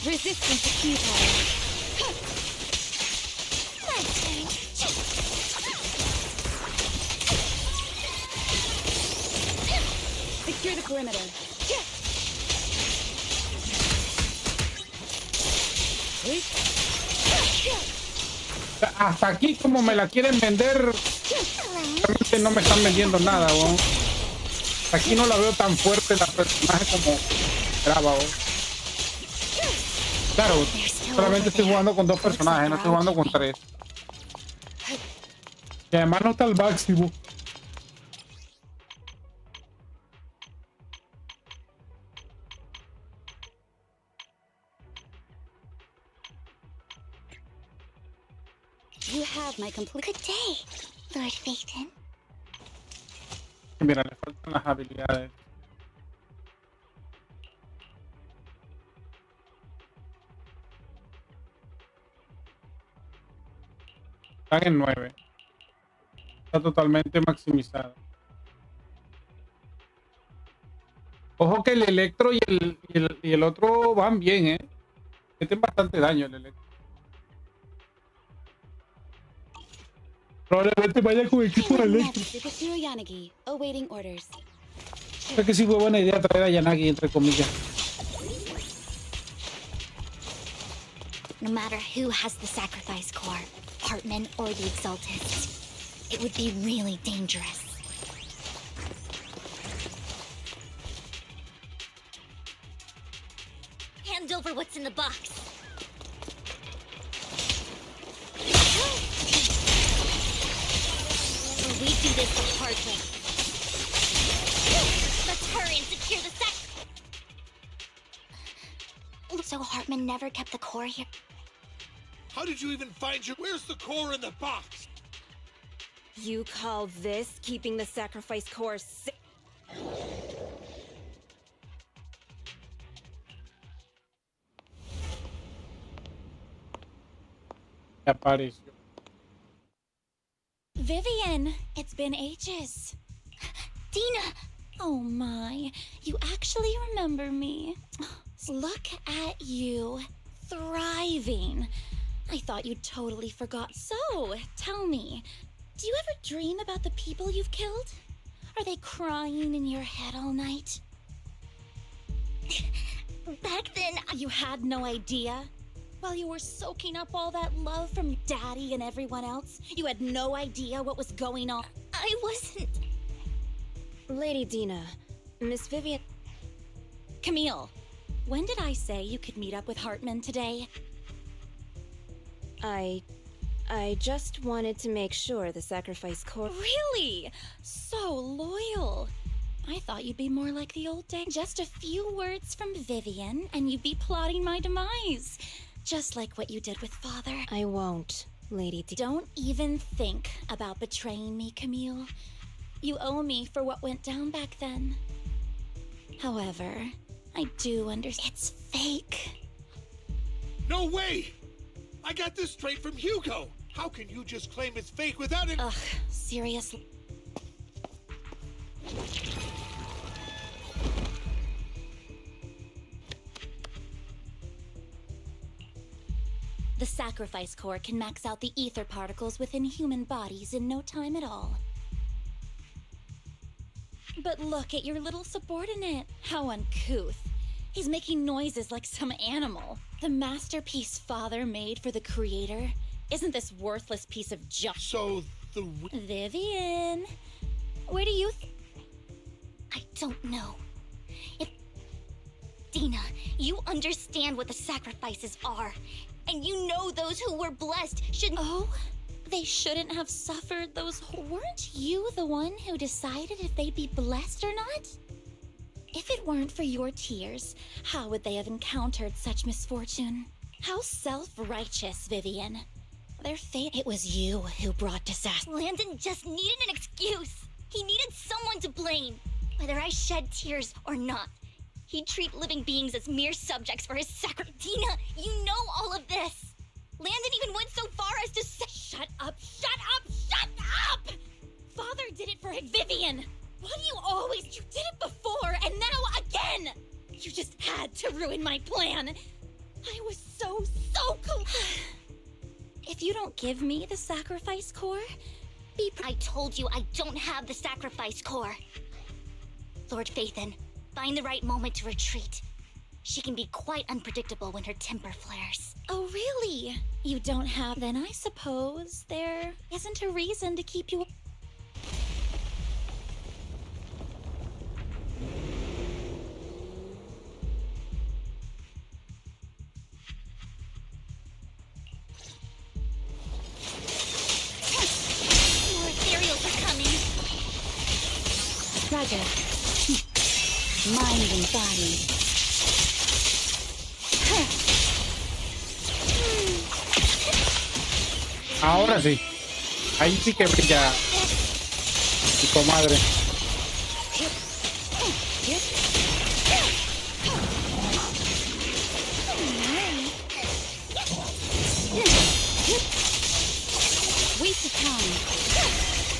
Resistance is futile. My turn. Secure the perimeter. Hasta aquí como me la quieren vender, realmente no me están vendiendo nada, weón. Hasta aquí no la veo tan fuerte la personaje como esperaba, weón. Claro, solamente estoy jugando con 2 personajes, no estoy jugando con 3. Y además no está al máximo. You have my complete. Good day, Lord Nathan. Mira, le faltan las habilidades. Están en 9. Está totalmente maximizada. Ojo que el electro y el otro van bien, ¿eh? Meten bastante daño el electro. Probablemente vaya con equipo de electro. Awaiting orders. Creo que sí fue buena idea traer a Yanagi, entre comillas. No matter who has the sacrifice core, Hartman or the Exaltists, it would be really dangerous. Hand over what's in the box. We do this the hard way. Let's hurry and secure the sac. So Hartman never kept the core here. How did you even find your... Where's the core in the box? You call this keeping the sacrifice core Apareció. Vivian, it's been ages. Dina! Oh my, you actually remember me. Look at you, thriving. I thought you'd totally forgot. So, tell me, do you ever dream about the people you've killed? Are they crying in your head all night? Back then, You had no idea? While you were soaking up all that love from your daddy and everyone else, you had no idea what was going on? I wasn't... Lady Dina, Miss Vivian... Camille, when did I say you could meet up with Hartman today? I just wanted to make sure the sacrifice core... Really? So loyal. I thought you'd be more like the old days. Just a few words from Vivian, and you'd be plotting my demise. Just like what you did with Father. I won't, Lady D. Don't even think about betraying me, Camille. You owe me for what went down back then. However, I do understand. It's fake. No way! I got this straight from Hugo! How can you just claim it's fake without it? Ugh, seriously. The sacrifice core can max out the ether particles within human bodies in no time at all. But look at your little subordinate. How uncouth. He's making noises like some animal. The masterpiece Father made for the creator. Isn't this worthless piece of junk? So, the... Vivian, Where do you I don't know. If Dina, you understand what the sacrifices are. And you know those who were blessed should— Oh? They shouldn't have suffered those. Weren't you the one who decided if they'd be blessed or not? If it weren't for your tears, how would they have encountered such misfortune? How self-righteous, Vivian. Their fate— It was you who brought disaster. Landon just needed an excuse. He needed someone to blame. Whether I shed tears or not, he'd treat living beings as mere subjects for his sacrifice. Dina, you know all of this. Landon even went so far as to say— Shut up, shut up, shut up! Father did it for Vivian. Why do you always— You did it before, and now again! You just had to ruin my plan. I was so close. If you don't give me the sacrifice core, I told you I don't have the sacrifice core. Lord Phaethon, find the right moment to retreat. She can be quite unpredictable when her temper flares. Oh, really? You don't have— Then I suppose there isn't a reason to keep you— More ethereals are coming. Roger. Mind and body. Ahora sí. Ahí sí que brilla mi comadre. Waste of time.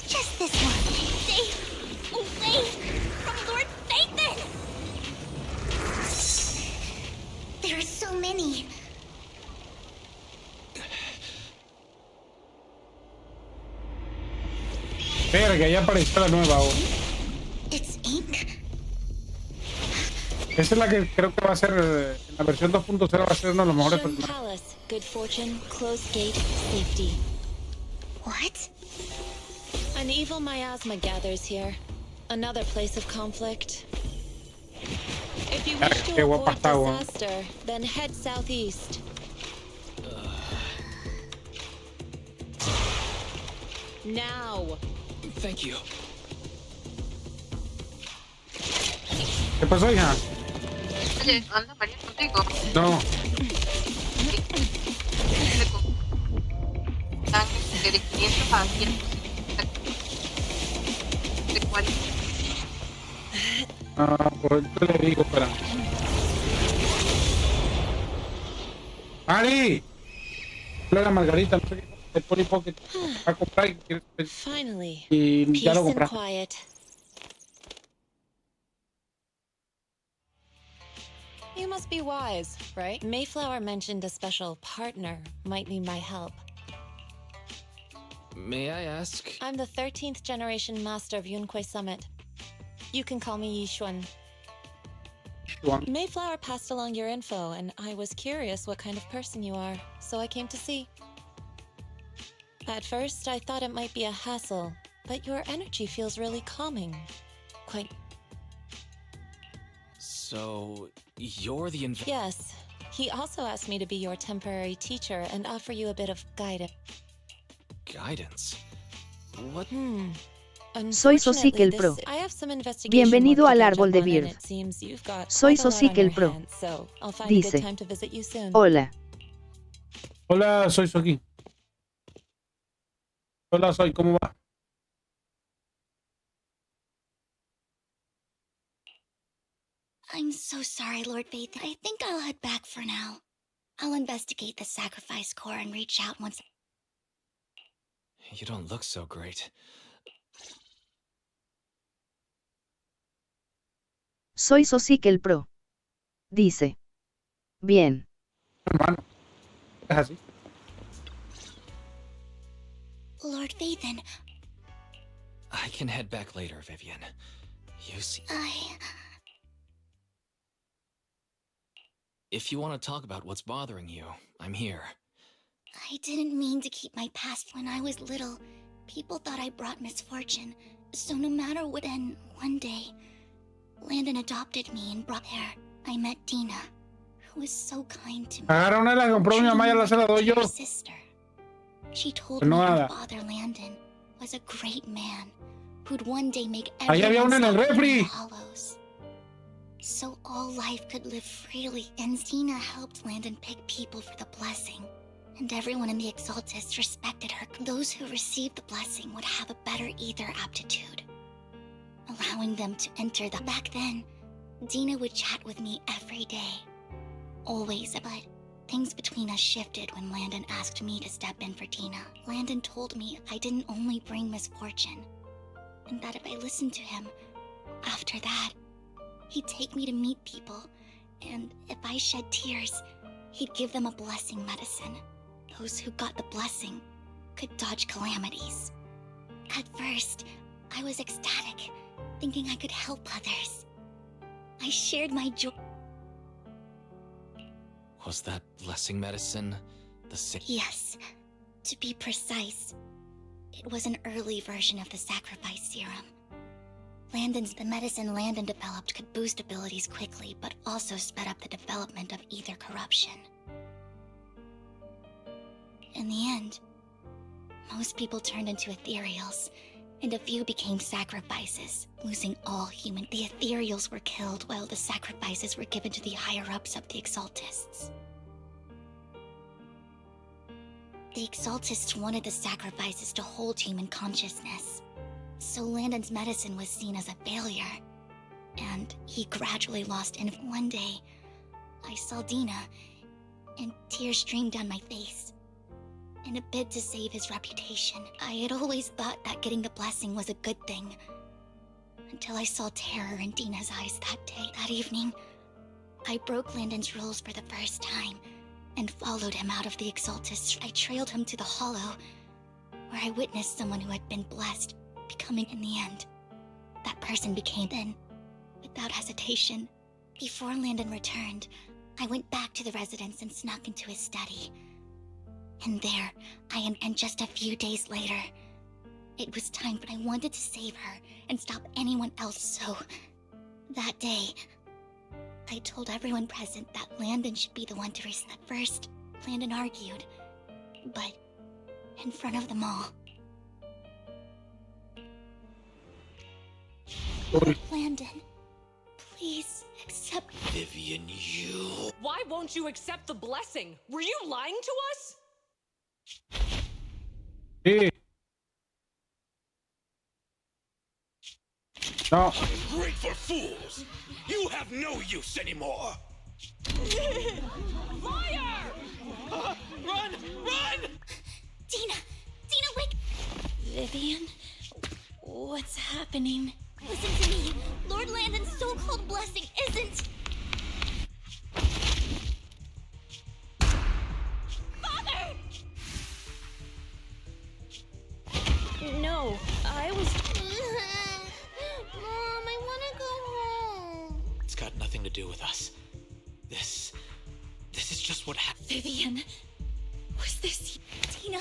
Just this one. Stay away from Lord Phaethon! There are so many. Verga, ya apareció la nueva. Oh. It's ink. Esa es la que creo que va a ser, en la versión 2.0 va a ser uno de los mejores Shun personajes. Palace, good fortune, closed gate, safety. What? An evil miasma gathers here. Another place of conflict. If you wish to Qué guapa avoid está, weón. disaster, then head southeast. Now. Thank you. ¿Qué pasó, hija? Oye, anda María contigo. No. De 500 a 100. ¿De cuál? Ah, por esto le digo, espera. ¡Mari! La Margarita, no sé qué. El Polly Pocket va a comprar y quiere. Finally. Y Peace ya lo and compraste. quiet. You must be wise, right? Mayflower mentioned a special partner might need my help. May I ask? I'm the 13th generation master of Yunquei Summit. You can call me Yishuan. Mayflower passed along your info, and I was curious what kind of person you are, so I came to see. At first, I thought it might be a hassle, but your energy feels really calming. Quite. So, you're the Yes. He also asked me to be your temporary teacher and offer you a bit of guidance. guidance? What? Soy Sosik el Pro. I have some investigation Bienvenido work to al catch árbol up de on, Beard. and it seems you've got Soy quite a lot Sosik on el your Pro. hands, so I'll find a good Dice. time to visit you soon. Hola. Hola, soy Soki. Hola, soy, ¿cómo va? I'm so sorry, Lord Phaethon. I think I'll head back for now. I'll investigate the sacrifice core and reach out once. You don't look so great. Soy Sosik el Pro. Dice. Bien. Hermano, es así. Lord Phaethon, I can head back later, Vivian. You see. If you want to talk about what's bothering you, I'm here. I didn't mean to keep my past. When I was little, people thought I brought misfortune. So no matter what, then one day, Landon adopted me and brought her. I met Dina, who was so kind to me. Agarra una, la compró mi mamá y ahora se la doy yo. Sister. She told No me her nada. father, Landon, was a great man who'd one day make Ahí había everyone una en el suffer in refri. the hollows. So all life could live freely, and Dina helped Landon pick people for the blessing. And everyone in the Exaltists respected her. Those who received the blessing would have a better ether aptitude, allowing them to enter the... Back then, Dina would chat with me every day. Always, but things between us shifted when Landon asked me to step in for Dina. Landon told me I didn't only bring misfortune, and that if I listened to him, after that, he'd take me to meet people, and if I shed tears, he'd give them a blessing medicine. Those who got the blessing could dodge calamities. At first, I was ecstatic, thinking I could help others. I shared my joy. Was that blessing medicine the same? Yes, to be precise, it was an early version of the sacrifice serum. The medicine Landon developed could boost abilities quickly, but also sped up the development of ether corruption. In the end, most people turned into ethereals, and a few became sacrifices, losing all human. The ethereals were killed while the sacrifices were given to the higher-ups of the Exaltists. The Exaltists wanted the sacrifices to hold human consciousness, so Landon's medicine was seen as a failure, and he gradually lost influence. One day, I saw Dina, and tears streamed down my face. In a bid to save his reputation, I had always thought that getting the blessing was a good thing, until I saw terror in Dina's eyes that day. That evening, I broke Landon's rules for the first time, and followed him out of the Exaltists. I trailed him to the Hollow, where I witnessed someone who had been blessed becoming. In the end, that person became. Then, without hesitation, before Landon returned, I went back to the residence and snuck into his study. And there, and just a few days later, it was time. But I wanted to save her and stop anyone else, so that day, I told everyone present that Landon should be the one to receive. At first, Landon argued, but in front of them all. Landon, please accept. Vivian, you. Why won't you accept the blessing? Were you lying to us? Sí. No. Ungrateful fools! You have no use anymore! Liar! Run! Run! Dina! Dina, wake! Vivian, what's happening? Listen to me. Lord Landon's so-called blessing isn't... Father! No, I was... Mom, I want to go home. It's got nothing to do with us. This is just what happened. Vivian, was this... Dina,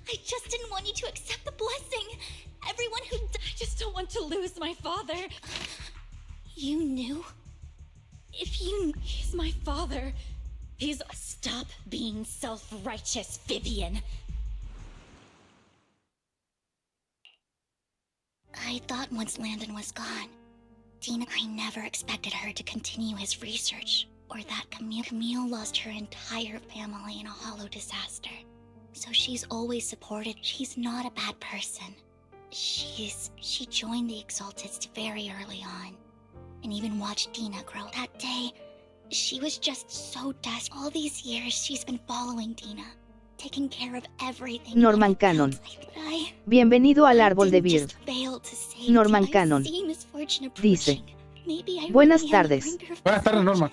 I just didn't want you to accept the blessing. Everyone who... I just don't want to lose my father. You knew? If you... He's my father. He's... Stop being self-righteous, Vivian. I thought once Landon was gone, Dina, I never expected her to continue his research, or that Camille lost her entire family in a hollow disaster. So she's always supported. She's not a bad person. She joined the Exaltists very early on, and even watched Dina grow. That day, she was just so desperate. All these years, she's been following Dina, taking care of everything. Norman Cannon. Bienvenido al árbol de Bird. Norman Cannon. Dice. Buenas tardes. Buenas tardes, Norman.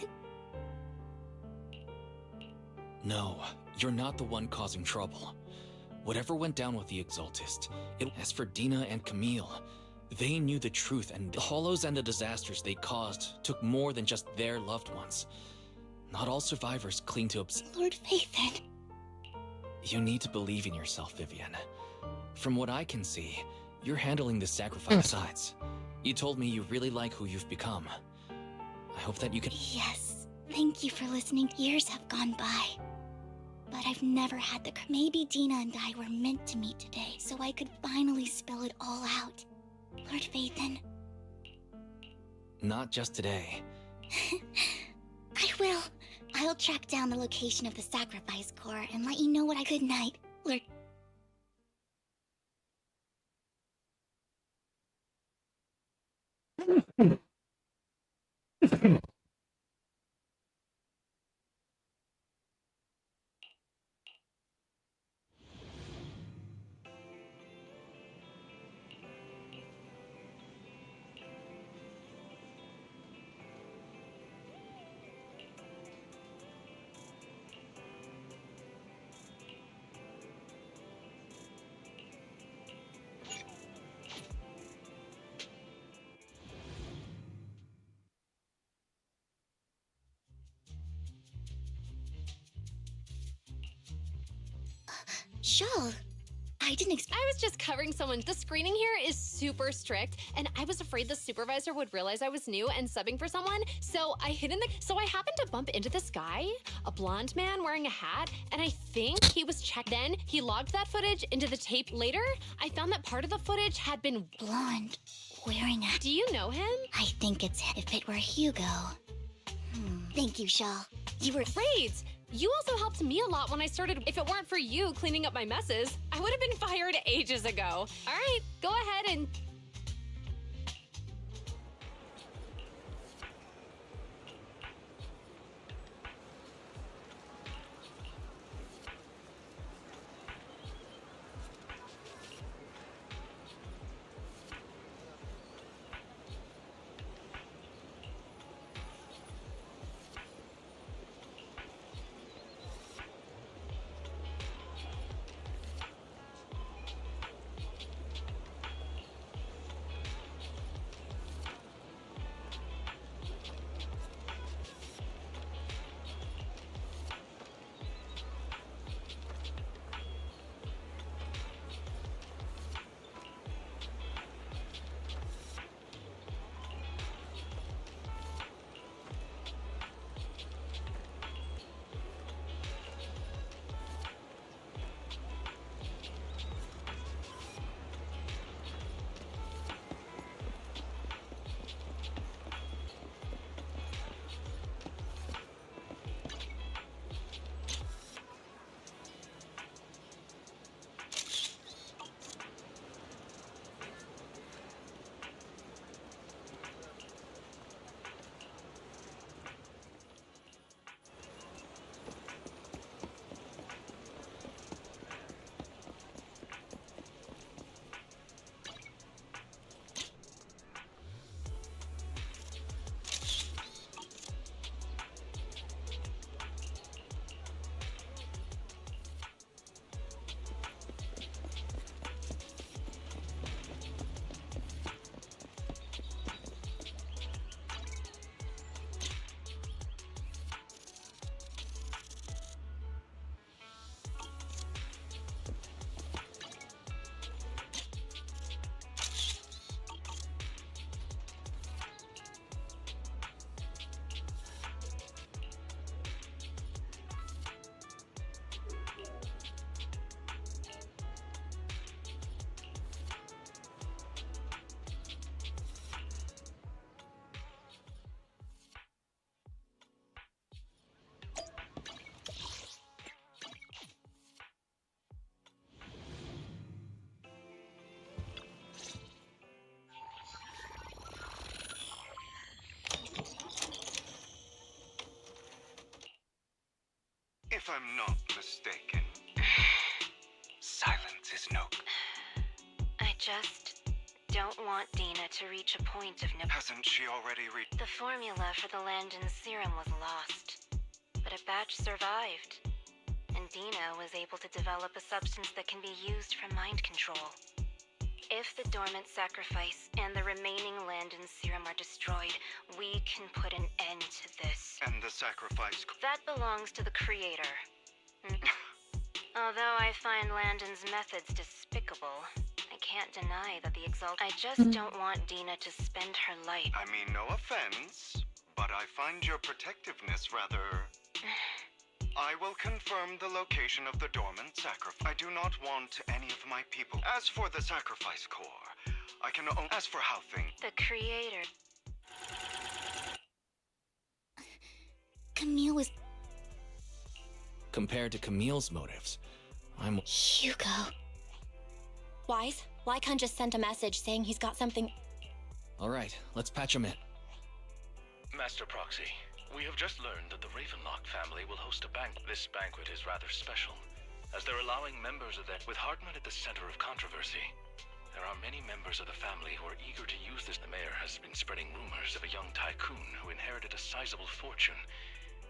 No, you're not the one causing trouble. Whatever went down with the Exaltist, as for Dina and Camille, they knew the truth, and the hollows and the disasters they caused took more than just their loved ones. Not all survivors cling to Lord Phaethon. You need to believe in yourself, Vivienne. From what I can see, you're handling this sacrifice sides. You told me you really like who you've become. I hope that you can... Yes, thank you for listening. Years have gone by, but I've never had the... Maybe Dina and I were meant to meet today, so I could finally spill it all out. Lord Phaethon. Not just today. I will. I'll track down the location of the sacrifice core and let you know what I... Good night, Lord... Shawl, I didn't expect... I was just covering someone. The screening here is super strict, and I was afraid the supervisor would realize I was new and subbing for someone, so I hid in the... So I happened to bump into this guy, a blonde man wearing a hat, and I think he was checked. Then he logged that footage into the tape. Later, I found that part of the footage had been... Blonde, wearing a... Do you know him? I think it's... If it were Hugo... Thank you, Shawl. You were... Great! You also helped me a lot when I started. If it weren't for you cleaning up my messes, I would have been fired ages ago. All right, go ahead and... If I'm not mistaken, silence is no... I just don't want Dina to reach a point of no... Hasn't she already reached... The formula for the Landon serum was lost, but a batch survived, and Dina was able to develop a substance that can be used for mind control. If the dormant sacrifice and the remaining land and serum are destroyed, we can put an end to this. And the sacrifice. That belongs to the creator. Although I find Landon's methods despicable, I can't deny that the I just don't want Dina to spend her life. I mean, no offense, but I find your protectiveness rather... I will confirm the location of the dormant sacrifice. I do not want any of my people. As for the sacrifice core, I can only... As for how things... The creator... Camille was... Compared to Camille's motives, I'm... Hugo. Wise, Lycon just sent a message saying he's got something... Alright, let's patch him in. Master Proxy, we have just learned that the Ravenlock family will host a banquet. This banquet is rather special, as they're allowing members of that, with Hartman at the center of controversy. There are many members of the family who are eager to use this. The mayor has been spreading rumors of a young tycoon who inherited a sizable fortune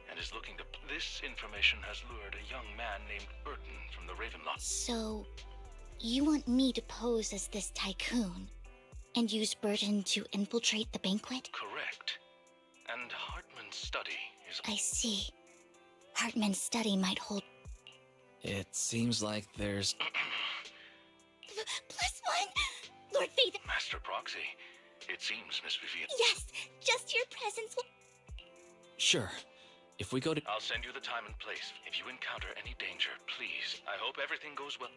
and is looking to... This information has lured a young man named Burton from the Ravenlock. So, you want me to pose as this tycoon and use Burton to infiltrate the banquet? Correct. And Hartman's study is... I see. Hartman's study might hold... It seems like there's... +1! Lord Faith... Master Proxy, it seems, Miss Vivian... Yes! Just your presence will... Sure. If we go to... I'll send you the time and place. If you encounter any danger, please. I hope everything goes well.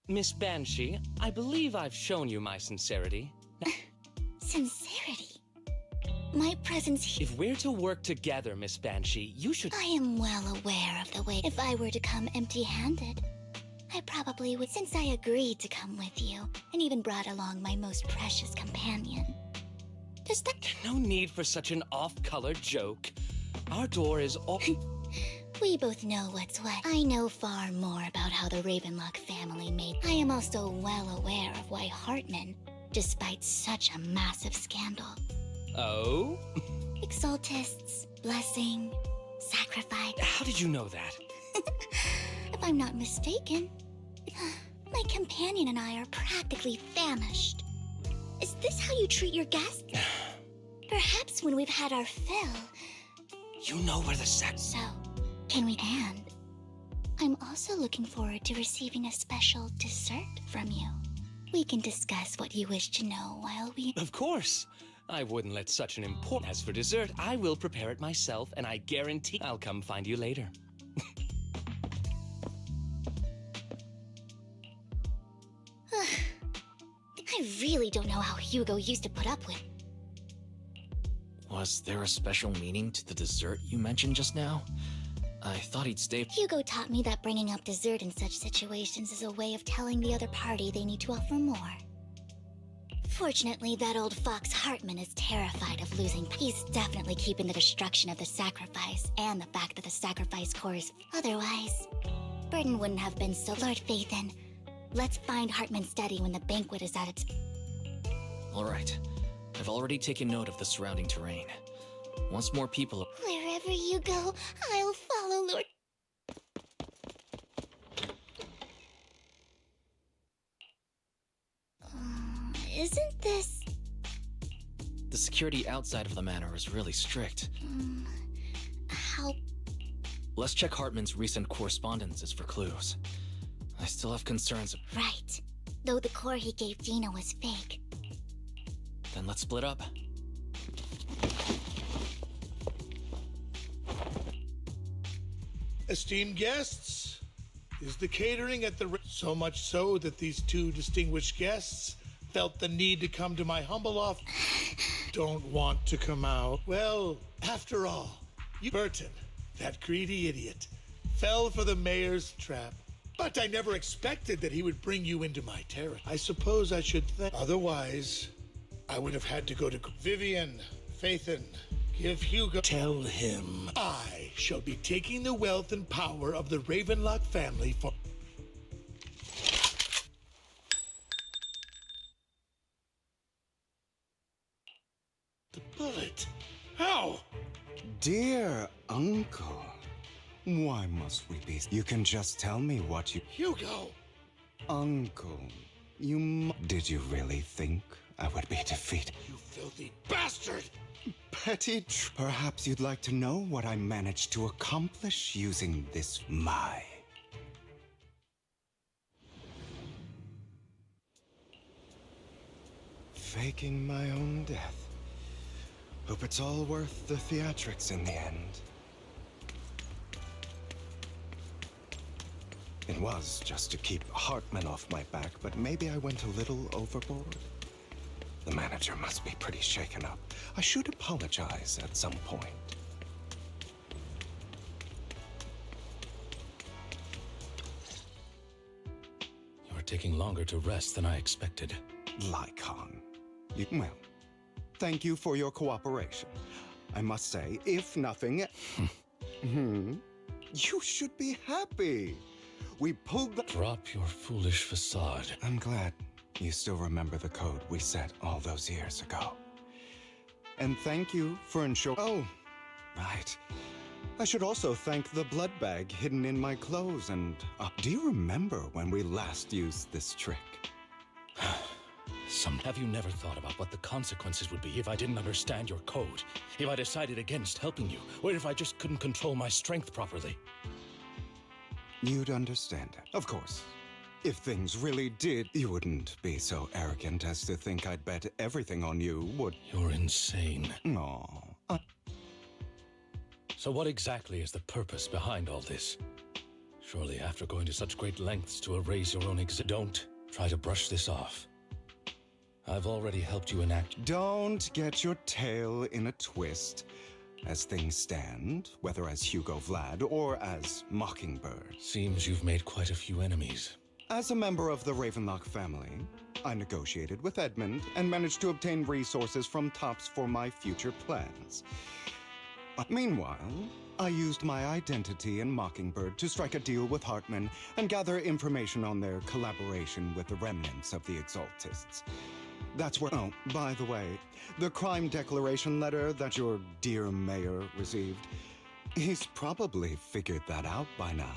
Miss Banshee, I believe I've shown you my sincerity. Sincerity? My presence here... If we're to work together, Miss Banshee, you should... I am well aware of the way... If I were to come empty-handed, I probably would, since I agreed to come with you, and even brought along my most precious companion. Does that... No need for such an off-color joke. Our door is open. We both know what's what. I know far more about how the Ravenlock family made. I am also well aware of why Hartman, despite such a massive scandal... Oh? Exaltists, blessing, sacrifice... How did you know that? If I'm not mistaken, my companion and I are practically famished. Is this how you treat your guests? Perhaps when we've had our fill... You know where the So... Can we end? I'm also looking forward to receiving a special dessert from you. We can discuss what you wish to know while we... Of course! I wouldn't let such an important... As for dessert, I will prepare it myself, and I guarantee I'll come find you later. I really don't know how Hugo used to put up with... Was there a special meaning to the dessert you mentioned just now? I thought he'd stay... Hugo taught me that bringing up dessert in such situations is a way of telling the other party they need to offer more. Fortunately, that old fox Hartman is terrified of losing. He's definitely keeping the destruction of the sacrifice and the fact that the sacrifice core is... Otherwise, Burton wouldn't have been so... Lord Phaethon, let's find Hartman's study when the banquet is at its... Alright. I've already taken note of the surrounding terrain. Once more people... Wherever Wherever you go, I'll follow, Lord. Isn't this... The security outside of the manor is really strict. How... Let's check Hartman's recent correspondences for clues. I still have concerns. Right. Though the core he gave Gina was fake. Then let's split up. Esteemed guests, is the catering at the... So much so that these two distinguished guests felt the need to come to my humble office. Don't want to come out. Well, after all, Burton, that greedy idiot, fell for the mayor's trap. But I never expected that he would bring you into my territory. I suppose I should thank... Otherwise, I would have had to go to... Vivian, Phaethon, give Hugo... Tell him I shall be taking the wealth and power of the Ravenlock family for... The bullet? How? Dear uncle, why must we be... You can just tell me what you... Hugo! Uncle, Did you really think I would be defeated? You filthy bastard! Petty Perhaps you'd like to know what I managed to accomplish using this Faking my own death. Hope it's all worth the theatrics in the end. It was just to keep Hartman off my back, but maybe I went a little overboard. The manager must be pretty shaken up. I should apologize at some point. You're taking longer to rest than I expected. Lycon. Well, thank you for your cooperation. I must say, if nothing... You should be happy. We pulled the... Drop your foolish facade. I'm glad you still remember the code we set all those years ago. And thank you for ensuring... Oh, right. I should also thank the blood bag hidden in my clothes and... do you remember when we last used this trick? Have you never thought about what the consequences would be if I didn't understand your code? If I decided against helping you? Or if I just couldn't control my strength properly? You'd understand it. Of course. If things really did, you wouldn't be so arrogant as to think I'd bet everything on you, would... You're insane. No. So what exactly is the purpose behind all this? Surely after going to such great lengths to erase your own don't try to brush this off. I've already helped you enact... Don't get your tail in a twist. As things stand, whether as Hugo Vlad or as Mockingbird. Seems you've made quite a few enemies. As a member of the Ravenlock family, I negotiated with Edmund and managed to obtain resources from Tops for my future plans. Meanwhile, I used my identity in Mockingbird to strike a deal with Hartman and gather information on their collaboration with the remnants of the Exaltists. That's where... Oh, by the way, the crime declaration letter that your dear mayor received, he's probably figured that out by now,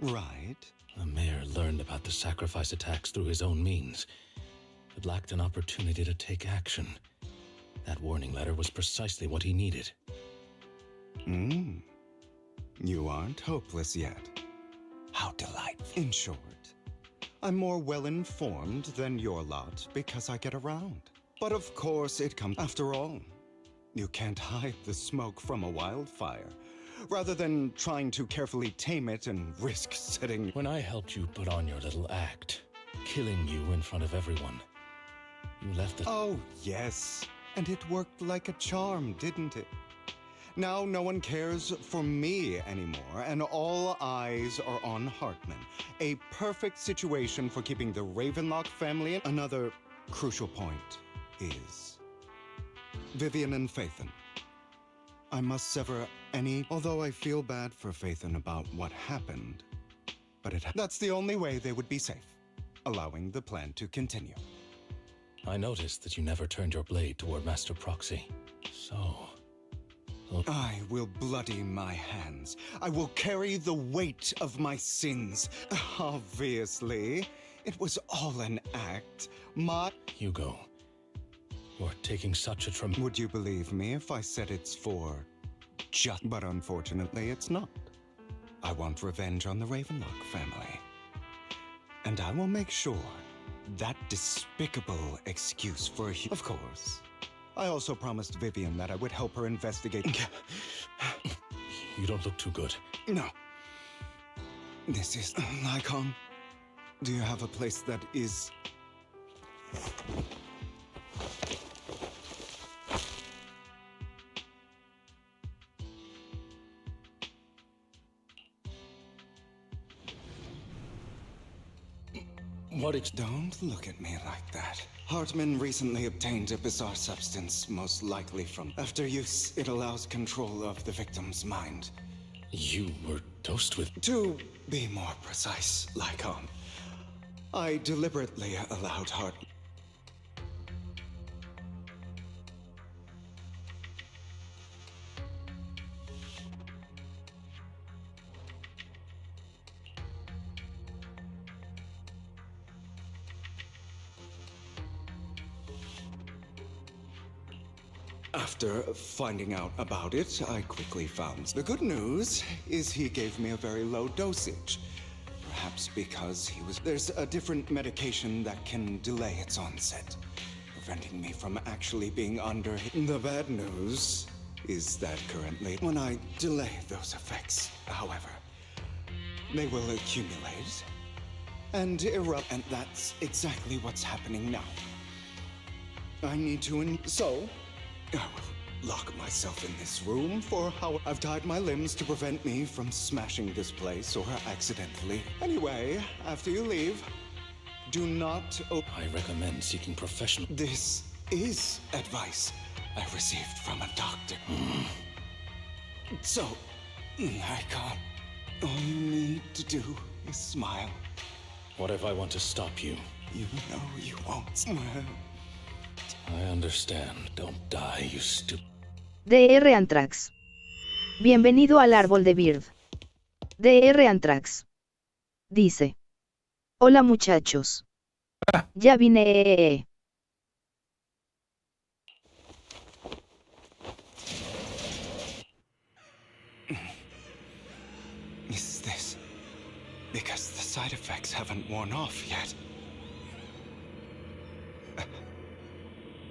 right? The mayor learned about the sacrifice attacks through his own means, but lacked an opportunity to take action. That warning letter was precisely what he needed. You aren't hopeless yet. How delightful. In short, I'm more well-informed than your lot because I get around. But of course it comes... After all, you can't hide the smoke from a wildfire. Rather than trying to carefully tame it and risk setting... When I helped you put on your little act, killing you in front of everyone, you left the... Oh, yes. And it worked like a charm, didn't it? Now no one cares for me anymore, and all eyes are on Hartman. A perfect situation for keeping the Ravenlock family in. Another crucial point is Vivian and Phaethon. I must sever any... Although I feel bad for Phaethon about what happened, but that's the only way they would be safe, allowing the plan to continue. I noticed that you never turned your blade toward Master Proxy. So... I will bloody my hands. I will carry the weight of my sins. Obviously, it was all an act. Hugo, you're taking such a Would you believe me if I said it's for just... But unfortunately, it's not. I want revenge on the Ravenlock family. And I will make sure that despicable excuse for a... Of course. I also promised Vivian that I would help her investigate... You don't look too good. No. This is... Lycon, do you have a place that is... Don't look at me like that. Hartman recently obtained a bizarre substance, most likely from... After use, it allows control of the victim's mind. You were dosed with... To be more precise, Lycon, I deliberately allowed Hartman... After finding out about it, I quickly found... The good news is he gave me a very low dosage. Perhaps because he was... There's a different medication that can delay its onset, preventing me from actually being under... The bad news is that currently, when I delay those effects, however, they will accumulate and erupt, and that's exactly what's happening now. I need to... So... I will lock myself in this room for how... I've tied my limbs to prevent me from smashing this place or accidentally. Anyway, after you leave, do not... I recommend seeking professional... This is advice I received from a doctor. So, I can't... All you need to do is smile. What if I want to stop you? You know you won't smile. I understand. Don't die, you stupid. Dr. Anthrax. Bienvenido al árbol de Bird. Dr. Anthrax. Dice. Hola muchachos. Ya vine. Is this because the side effects haven't worn off yet?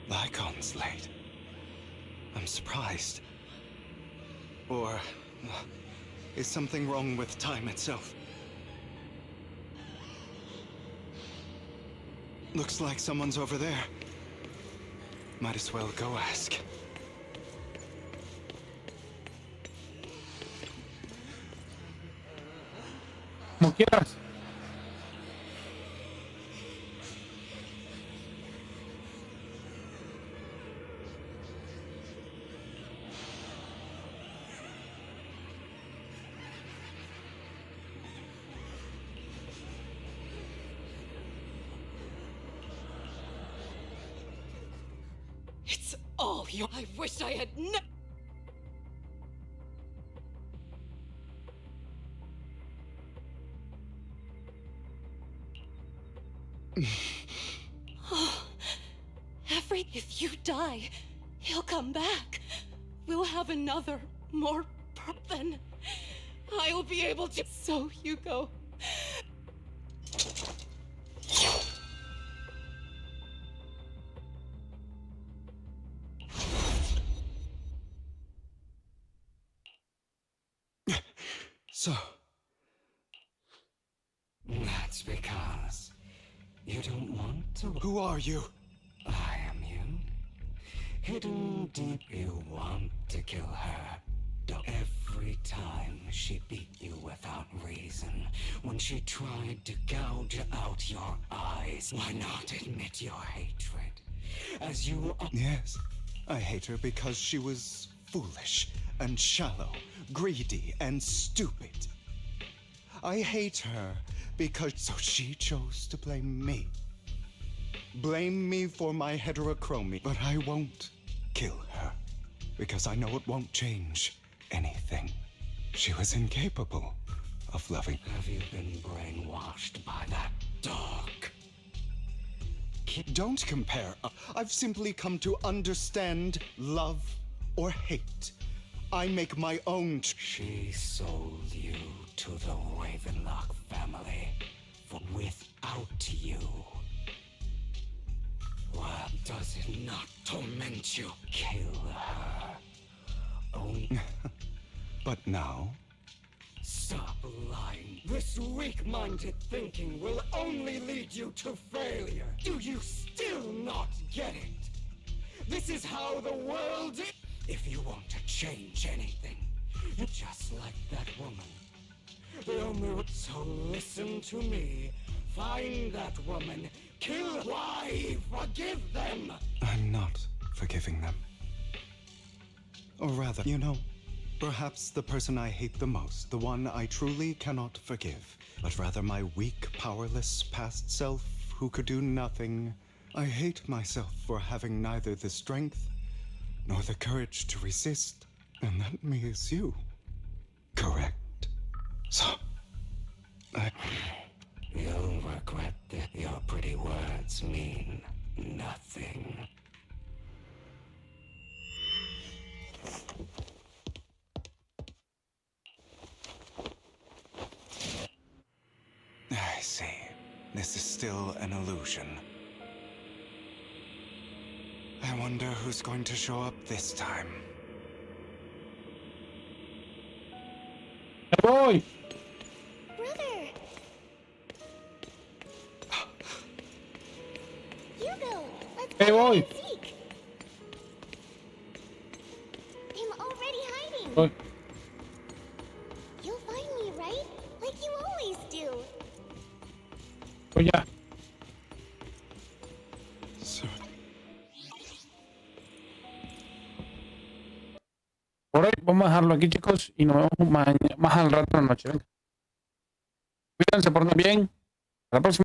Lycon's late. I'm surprised. Or is something wrong with time itself? Looks like someone's over there. Might as well go ask. Como quieras. It's all you. I wish I had If you die, he'll come back. We'll have another, more then I will be able to. So, Hugo. So, that's because you don't want to. Who are you? I am you. Hidden deep, you want to kill her. Every time she beat you without reason, when she tried to gouge out your eyes, why not admit your hatred? As you are. Yes, I hate her because she was foolish and shallow, greedy and stupid. I hate her because so she chose to blame me. Blame me for my heterochromia, but I won't kill her. because I know it won't change anything. She was incapable of loving. Have you been brainwashed by that dog? Don't compare. I've simply come to understand love or hate. I make my own. She sold you to the Ravenlock family for without you. Well, does it not torment you? Kill her. Only. But now? Stop lying. This weak-minded thinking will only lead you to failure. Do you still not get it? This is how the world is. If you want to change anything, you're just like that woman. The only so listen to me. Find that woman. Kill. Why forgive them? I'm not forgiving them. Or rather, you know, perhaps the person I hate the most, the one I truly cannot forgive, but rather my weak, powerless past self who could do nothing. I hate myself for having neither the strength nor the courage to resist, and that me is you. Correct. So, You'll regret that your pretty words mean nothing. I see. This is still an illusion. I wonder who's going to show up this time. ¡Me voy! Brother! Hugo, let's ¡Me voy! and seek. I'm already hiding. Voy. You'll find me, right? Like you always do. Voy ya. Por hoy vamos a dejarlo aquí, chicos, y nos vemos más al rato en la noche. Venga. Cuídense, porten bien. Hasta la próxima.